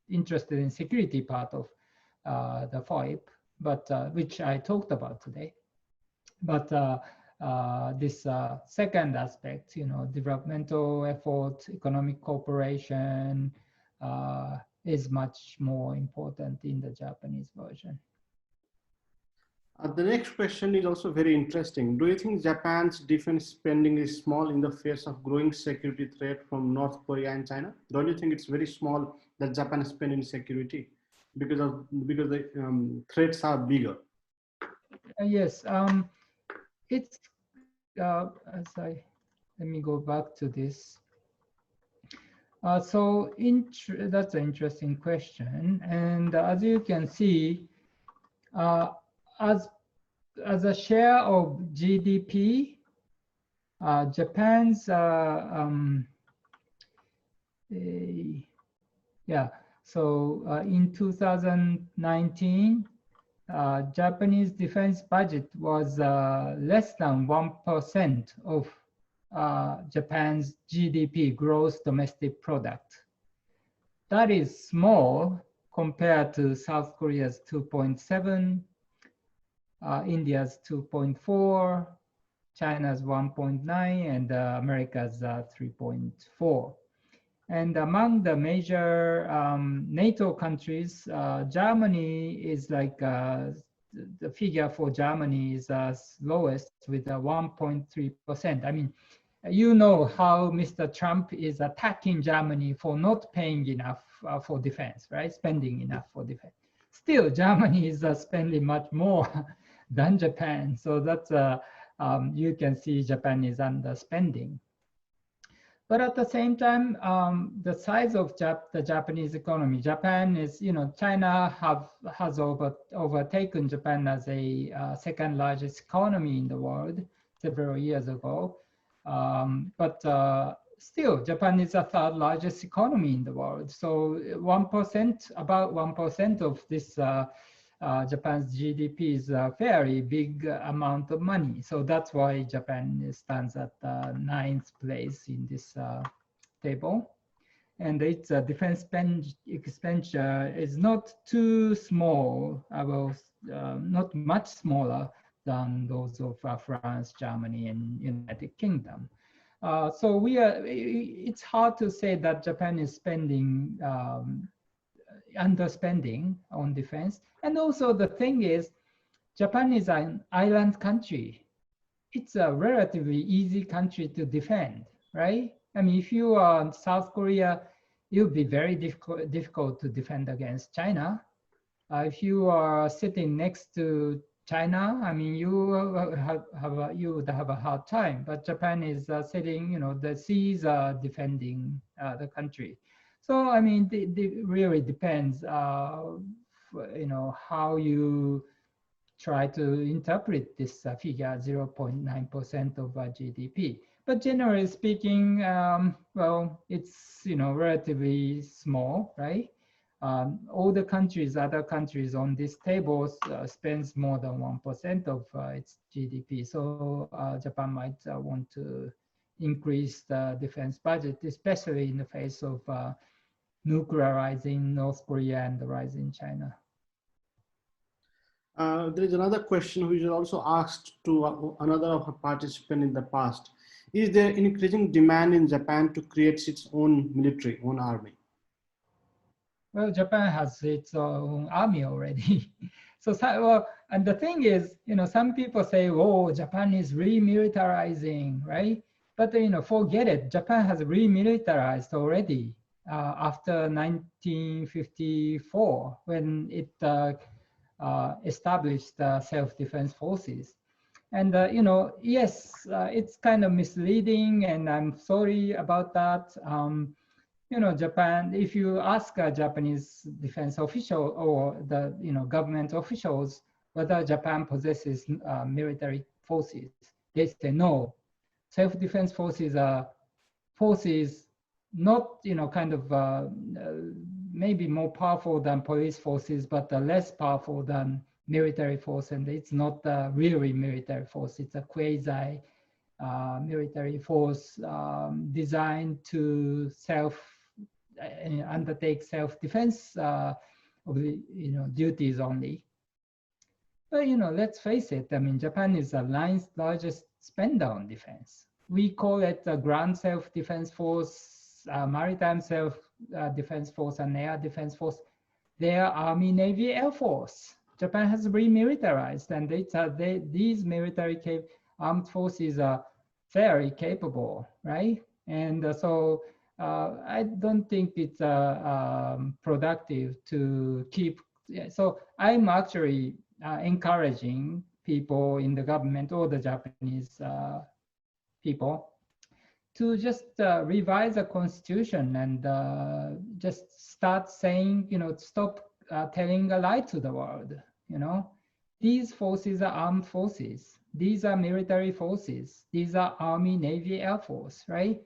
interested in security part of the FOIP, but which I talked about today. But this second aspect, developmental effort, economic cooperation, is much more important in the Japanese version. The next question is also very interesting. Do you think Japan's defense spending is small in the face of growing security threat from North Korea and China? Don't you think it's very small that Japan is spending security because the threats are bigger? Yes, it's let me go back to this. So that's an interesting question, and as you can see, as a share of GDP, Japan's in 2019, Japanese defense budget was less than 1% of Japan's GDP, gross domestic product. That is small compared to South Korea's 2.7, India's 2.4, China's 1.9, and America's 3.4. And among the major NATO countries, Germany is like, the figure for Germany is lowest with 1.3%. I mean, you know how Mr. Trump is attacking Germany for not paying enough for defense, right? Spending enough for defense. Still, Germany is spending much more than Japan. So that's, you can see Japan is underspending. But at the same time, the size of the Japanese economy, Japan is, China has overtaken Japan as a second largest economy in the world several years ago. But still, Japan is the third largest economy in the world. So 1%, about 1% of this Japan's GDP is a very big amount of money. So that's why Japan stands at 9th place in this table. And its defense expenditure is not too small, not much smaller than those of France, Germany, and United Kingdom. So it's hard to say that Japan is spending, underspending on defense. And also the thing is, Japan is an island country. It's a relatively easy country to defend, right? I mean, if you are in South Korea, it would be very difficult to defend against China. If you are sitting next to China, I mean, you would have a hard time. But Japan is sitting, the seas are defending the country. So I mean, it really depends, how you try to interpret this figure, 0.9% of GDP. But generally speaking, well, it's relatively small, right? All the countries, other countries on this table spends more than 1% of its GDP. So Japan might want to increase the defense budget, especially in the face of nuclearizing North Korea and the rising China. There is another question which is also asked to another participant in the past. Is there increasing demand in Japan to create its own military, own army? Well, Japan has its own army already. So, well, and the thing is, some people say, oh, Japan is remilitarizing, right? But, forget it. Japan has remilitarized already after 1954, when it established self-defense forces. And, yes, it's kind of misleading, and I'm sorry about that. Japan, if you ask a Japanese defense official or the, government officials whether Japan possesses military forces, they say no. Self-defense forces are forces not, kind of maybe more powerful than police forces, but less powerful than military force. And it's not really military force. It's a quasi military force designed to undertake self-defense of the duties only. But let's face it. I mean, Japan is the ninth largest spender on defense. We call it a ground self-defense force, maritime self-defense force, and air defense force. They are Army, Navy, Air Force. Japan has remilitarized, and these military armed forces are very capable, right? And so I don't think it's productive to keep. So I'm actually encouraging people in the government or the Japanese people to just revise the constitution and just start saying, stop telling a lie to the world. These forces are armed forces. These are military forces. These are Army, Navy, Air Force, right?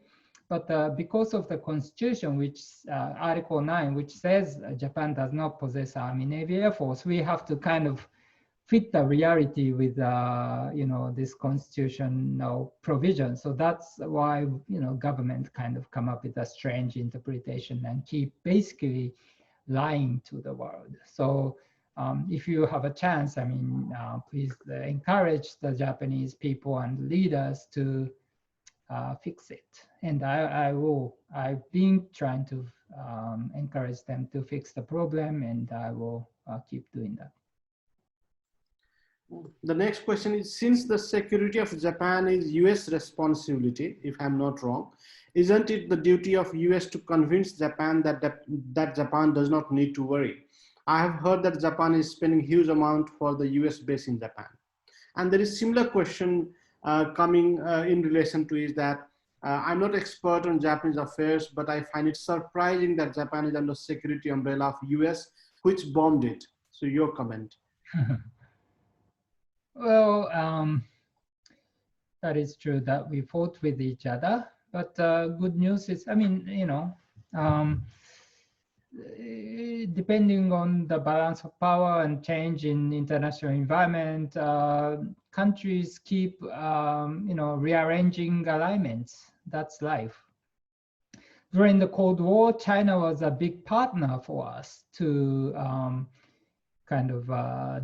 But because of the constitution, which Article 9, which says Japan does not possess Army, Navy, Air Force, we have to kind of fit the reality with this constitutional provision. So that's why government kind of come up with a strange interpretation and keep basically lying to the world. So if you have a chance, I mean, please encourage the Japanese people and leaders to fix it. And I've been trying to encourage them to fix the problem, and I will keep doing that. The next question is, since the security of Japan is US responsibility, if I'm not wrong, isn't it the duty of US to convince Japan that Japan does not need to worry? I have heard that Japan is spending huge amount for the US base in Japan. And there is similar question coming in relation to is that I'm not expert on Japanese affairs, but I find it surprising that Japan is under security umbrella of US, which bombed it. So your comment. Well, that is true that we fought with each other, but good news is, I mean, depending on the balance of power and change in international environment, countries keep, rearranging alignments. That's life. During the Cold War, China was a big partner for us to kind of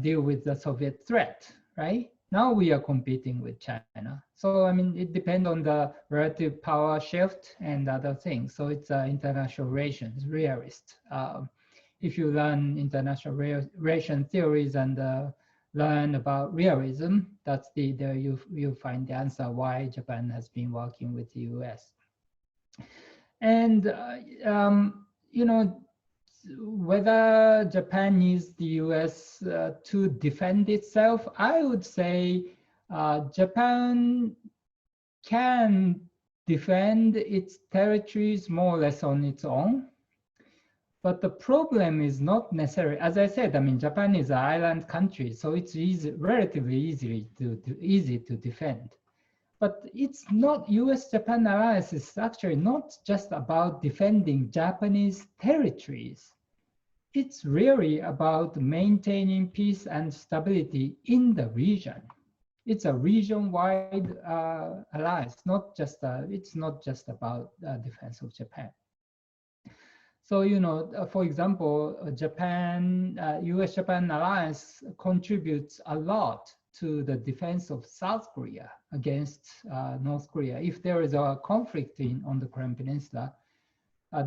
deal with the Soviet threat. Right? Now we are competing with China. So, I mean, it depends on the relative power shift and other things. So it's international relations, realist. If you learn international relation theories and learn about realism, that's you find the answer why Japan has been working with the US. And, whether Japan needs the US to defend itself, I would say Japan can defend its territories more or less on its own. But the problem is not necessarily, as I said, I mean, Japan is an island country, so it's relatively easy to defend. But it's not, US-Japan alliance is actually not just about defending Japanese territories. It's really about maintaining peace and stability in the region. It's a region-wide alliance, it's not just about defense of Japan. So, for example, US-Japan alliance contributes a lot to the defense of South Korea against North Korea. If there is a conflict on the Korean Peninsula,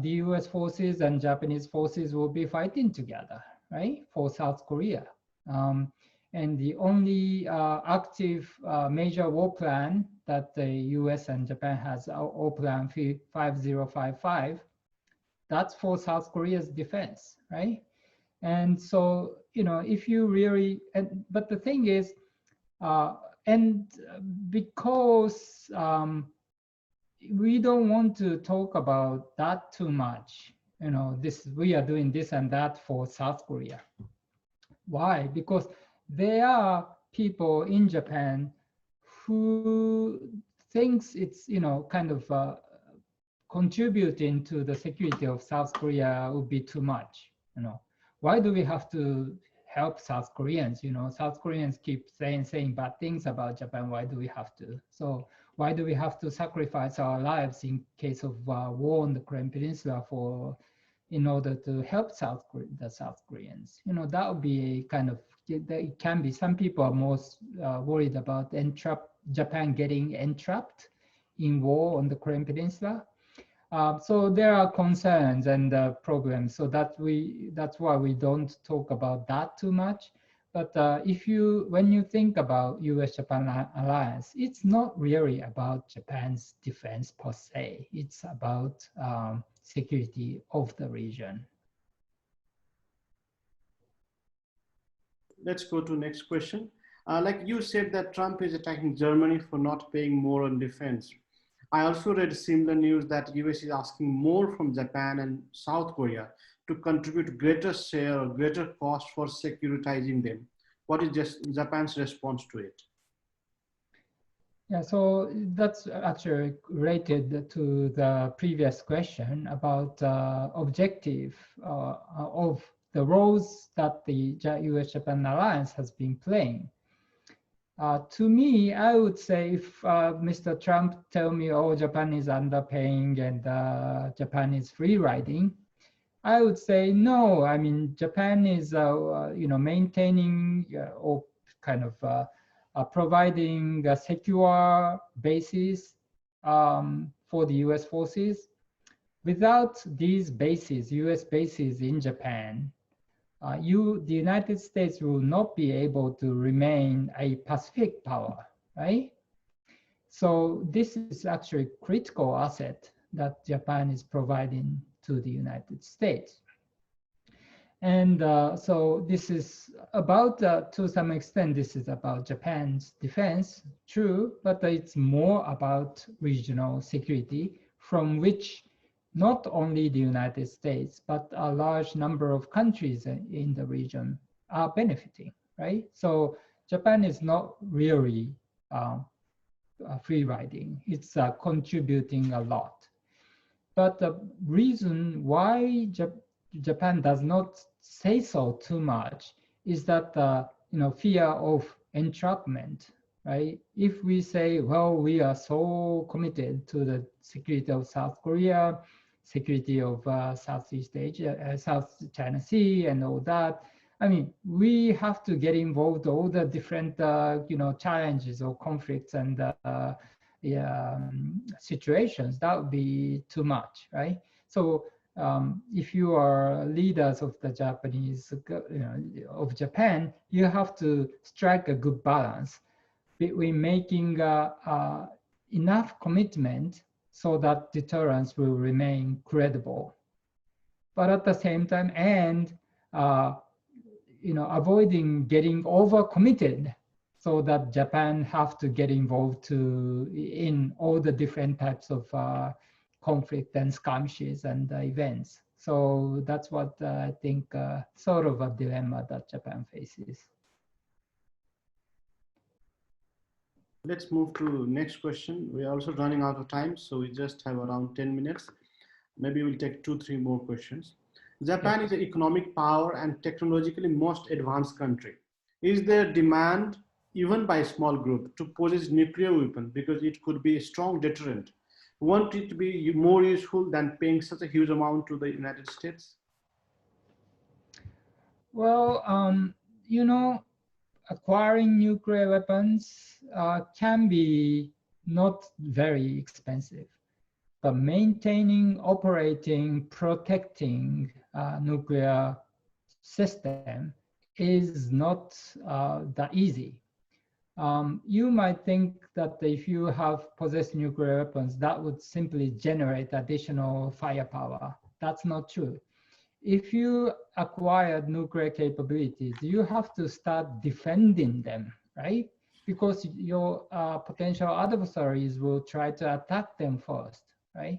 the US forces and Japanese forces will be fighting together, right, for South Korea. And the only active major war plan that the US and Japan has, War Plan 5055, that's for South Korea's defense, right? And so, if you really, but the thing is, And because we don't want to talk about that too much, you know, this, we are doing this and that for South Korea. Why? Because there are people in Japan who thinks it's, you know, kind of contributing to the security of South Korea would be too much. You know, why do we have to help South Koreans? You know, South Koreans keep saying bad things about Japan. Why do we have to? So why do we have to sacrifice our lives in case of war on the Korean Peninsula in order to help the South Koreans? You know, that would be a kind of, it can be, some people are most worried about Japan getting entrapped in war on the Korean Peninsula. So there are concerns and problems. So that's why we don't talk about that too much. But when you think about U.S.-Japan alliance, it's not really about Japan's defense per se. It's about security of the region. Let's go to next question. Like you said that Trump is attacking Germany for not paying more on defense. I also read similar news that US is asking more from Japan and South Korea to contribute greater share or greater cost for securitizing them. What is just Japan's response to it? Yeah, so that's actually related to the previous question about objective of the roles that the US-Japan alliance has been playing. To me, I would say if Mr. Trump tell me, oh, Japan is underpaying and Japan is free riding, I would say no. I mean, Japan is, you know, maintaining or kind of providing a secure bases for the U.S. forces. Without these bases, U.S. bases in Japan, the United States will not be able to remain a Pacific power, right? So this is actually a critical asset that Japan is providing to the United States. And so this is about, to some extent, this is about Japan's defense, true, but it's more about regional security from which not only the United States, but a large number of countries in the region are benefiting, right? So Japan is not really free riding. It's contributing a lot. But the reason why Japan does not say so too much is that you know, fear of entrapment, right? If we say, well, we are so committed to the security of South Korea, security of Southeast Asia, South China Sea, and all that, I mean, we have to get involved all the different you know, challenges or conflicts and situations. That would be too much, right? So if you are leaders of the Japanese, you know, of Japan, you have to strike a good balance between making enough commitment so that deterrence will remain credible, but at the same time, and you know, avoiding getting overcommitted, so that Japan have to get involved in all the different types of conflict and skirmishes and events. So that's what I think sort of a dilemma that Japan faces. Let's move to next question. We are also running out of time, so we just have around 10 minutes. Maybe we'll take 2-3 more questions. Japan is an economic power and technologically most advanced country. Is there demand, even by a small group, to possess nuclear weapon because it could be a strong deterrent? Won't it be more useful than paying such a huge amount to the United States? Well, you know, acquiring nuclear weapons can be not very expensive, but maintaining, operating, protecting nuclear system is not that easy. You might think that if you have possessed nuclear weapons, that would simply generate additional firepower. That's not true. If you acquired nuclear capabilities, you have to start defending them, right? because your potential adversaries will try to attack them first, right?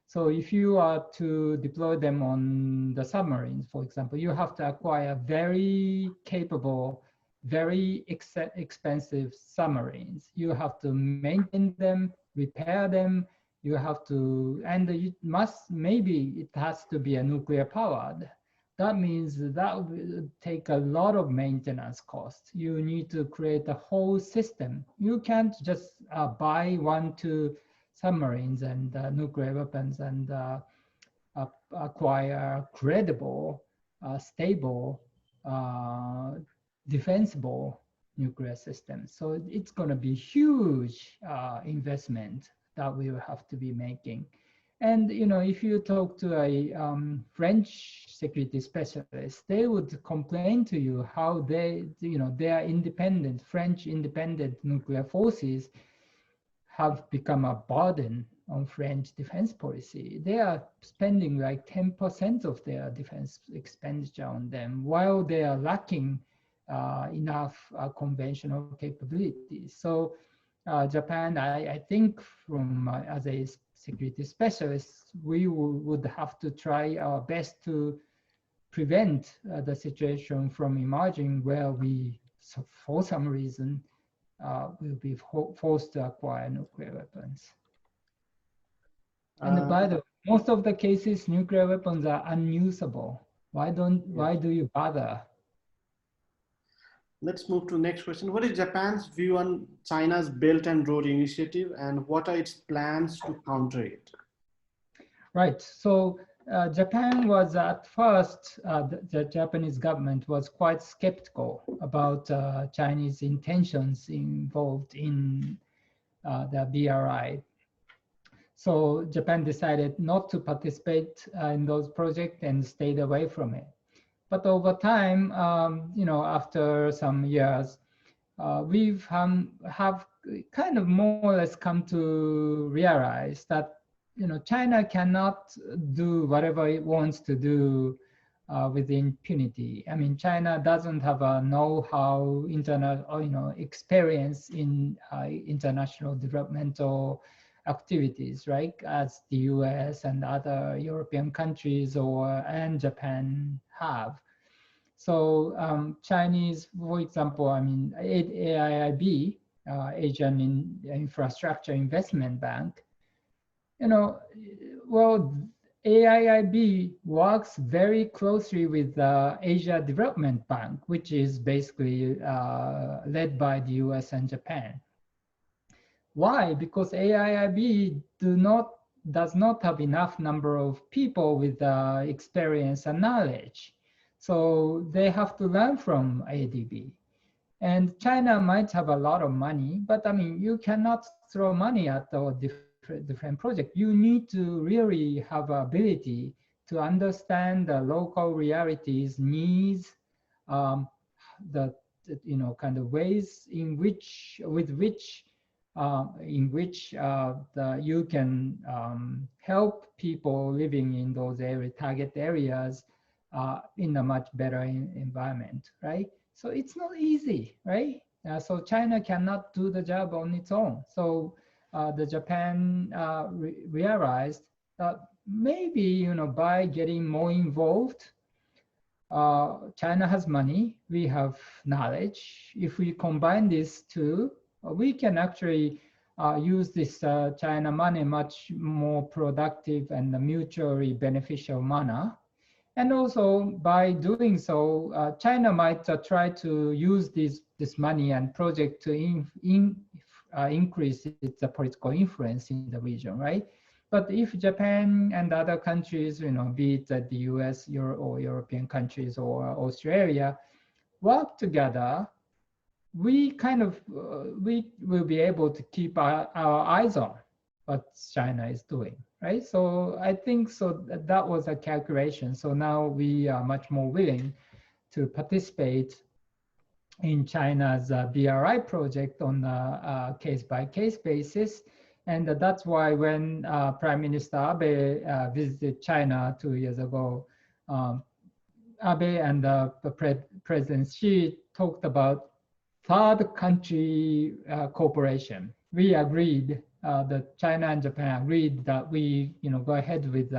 So if you are to deploy them on the submarines, for example, you have to acquire very capable, very expensive submarines. You have to maintain them, repair them. You have to, and it must, maybe it has to be a nuclear powered. That means that will take a lot of maintenance costs. You need to create a whole system. You can't just buy 1-2 submarines and nuclear weapons and acquire credible, stable, defensible nuclear systems. So it's going to be huge investment that we will have to be making. And if you talk to a French security specialist, they would complain to you how their independent, French independent nuclear forces have become a burden on French defense policy. They are spending like 10% of their defense expenditure on them, while they are lacking enough conventional capabilities. So Japan, I think from as a security specialist, we would have to try our best to prevent the situation from emerging where we, for some reason, will be forced to acquire nuclear weapons. And by the way, most of the cases, nuclear weapons are unusable. Why do you bother? Let's move to the next question. What is Japan's view on China's Belt and Road Initiative, and what are its plans to counter it? Right. So Japan was at first, the Japanese government was quite skeptical about Chinese intentions involved in the BRI. So Japan decided not to participate in those projects and stayed away from it. But over time, after some years, we've have kind of more or less come to realize that China cannot do whatever it wants to do with impunity. I mean, China doesn't have a know-how, experience in international developmental activities, right? As the US and other European countries and Japan have. So Chinese, for example, I mean, AIIB, Asian Infrastructure Investment Bank, well, AIIB works very closely with the Asia Development Bank, which is basically led by the US and Japan. Why? Because AIIB does not have enough number of people with experience and knowledge. So they have to learn from ADB. And China might have a lot of money, but I mean, you cannot throw money at the different projects. You need to really have ability to understand the local realities, needs, the kind of ways in which you can help people living in those target areas in a much better environment, right? So it's not easy, right? So China cannot do the job on its own. So the Japan realized that maybe by getting more involved, China has money, we have knowledge. If we combine these two, we can actually use this China money much more productive and mutually beneficial manner. And also by doing so, China might try to use this money and project to increase its political influence in the region, right? But if Japan and other countries, be it the US or European countries or Australia, work together, we kind of, we will be able to keep our eyes on what China is doing, right? So I think that was a calculation. So now we are much more willing to participate in China's BRI project on a case-by-case basis. And that's why when Prime Minister Abe visited China 2 years ago, Abe and President Xi talked about third country cooperation. We agreed that China and Japan agreed that we go ahead with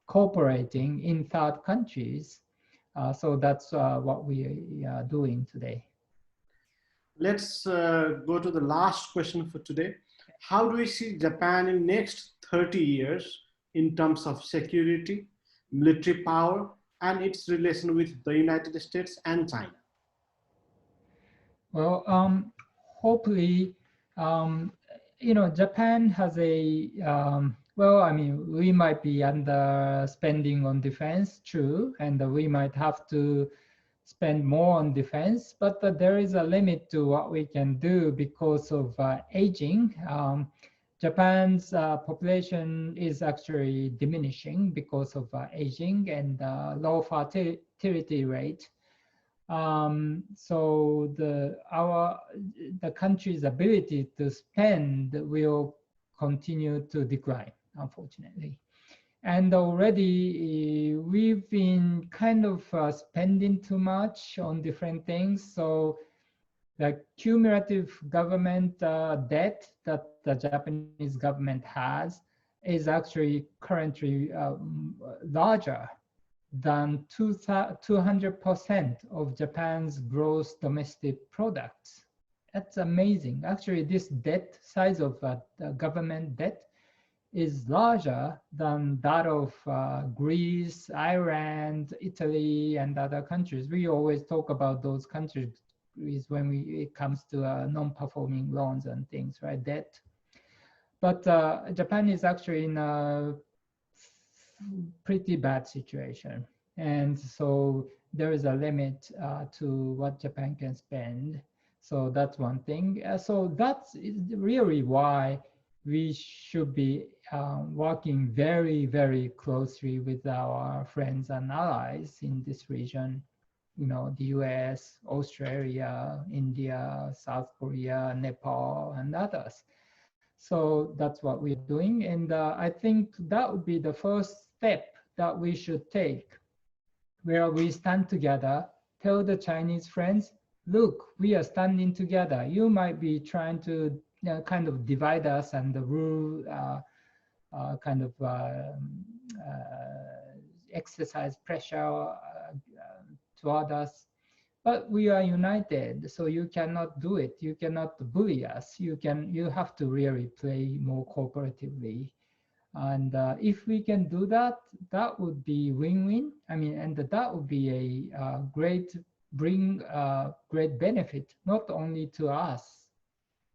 cooperating in third countries. So that's what we are doing today. Let's go to the last question for today. How do we see Japan in next 30 years in terms of security, military power, and its relation with the United States and China? Well, hopefully, Japan has a, well, I mean, we might be under spending on defense, true, and we might have to spend more on defense, but there is a limit to what we can do because of aging. Japan's population is actually diminishing because of aging and low fertility rate. So the country's ability to spend will continue to decline, unfortunately. And already we've been kind of spending too much on different things. So the cumulative government debt that the Japanese government has is actually currently larger than 200% of Japan's gross domestic products. That's amazing. Actually, this debt size of the government debt is larger than that of Greece, Ireland, Italy, and other countries. We always talk about those countries when it comes to non-performing loans and things, right? Debt. But Japan is actually in a pretty bad situation. And so there is a limit to what Japan can spend. So that's one thing. So that's really why we should be working very, very closely with our friends and allies in this region. The US, Australia, India, South Korea, Nepal, and others. So that's what we're doing. And I think that would be the first step that we should take, where we stand together, tell the Chinese friends, look, we are standing together. You might be trying to kind of divide us and rule, kind of exercise pressure toward us. But we are united, so you cannot do it. You cannot bully us. You have to really play more cooperatively. And if we can do that, that would be win-win. I mean, and that would be a great benefit, not only to us,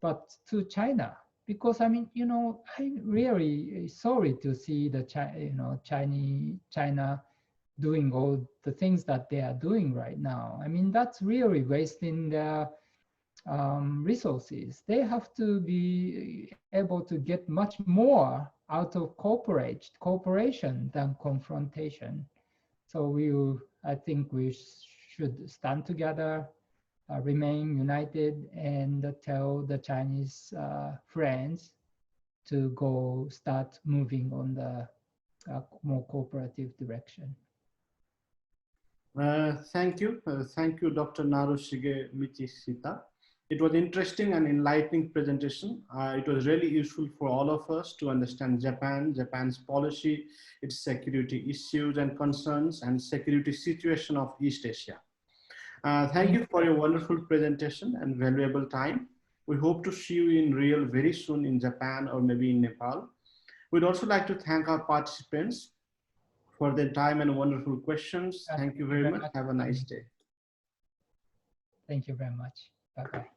but to China. Because I mean, I'm really sorry to see the China doing all the things that they are doing right now. I mean, that's really wasting their resources. They have to be able to get much more out of cooperation than confrontation. So I think we should stand together, remain united, and tell the Chinese friends to go start moving on the more cooperative direction. Thank you. Thank you, Dr. Narushige Michishita. It was interesting and enlightening presentation. It was really useful for all of us to understand Japan's policy, its security issues and concerns, and security situation of East Asia. Thank you for your wonderful presentation and valuable time. We hope to see you in real very soon in Japan or maybe in Nepal. We'd also like to thank our participants for their time and wonderful questions. Thank you very much. Have a nice day. Thank you very much. Bye-bye.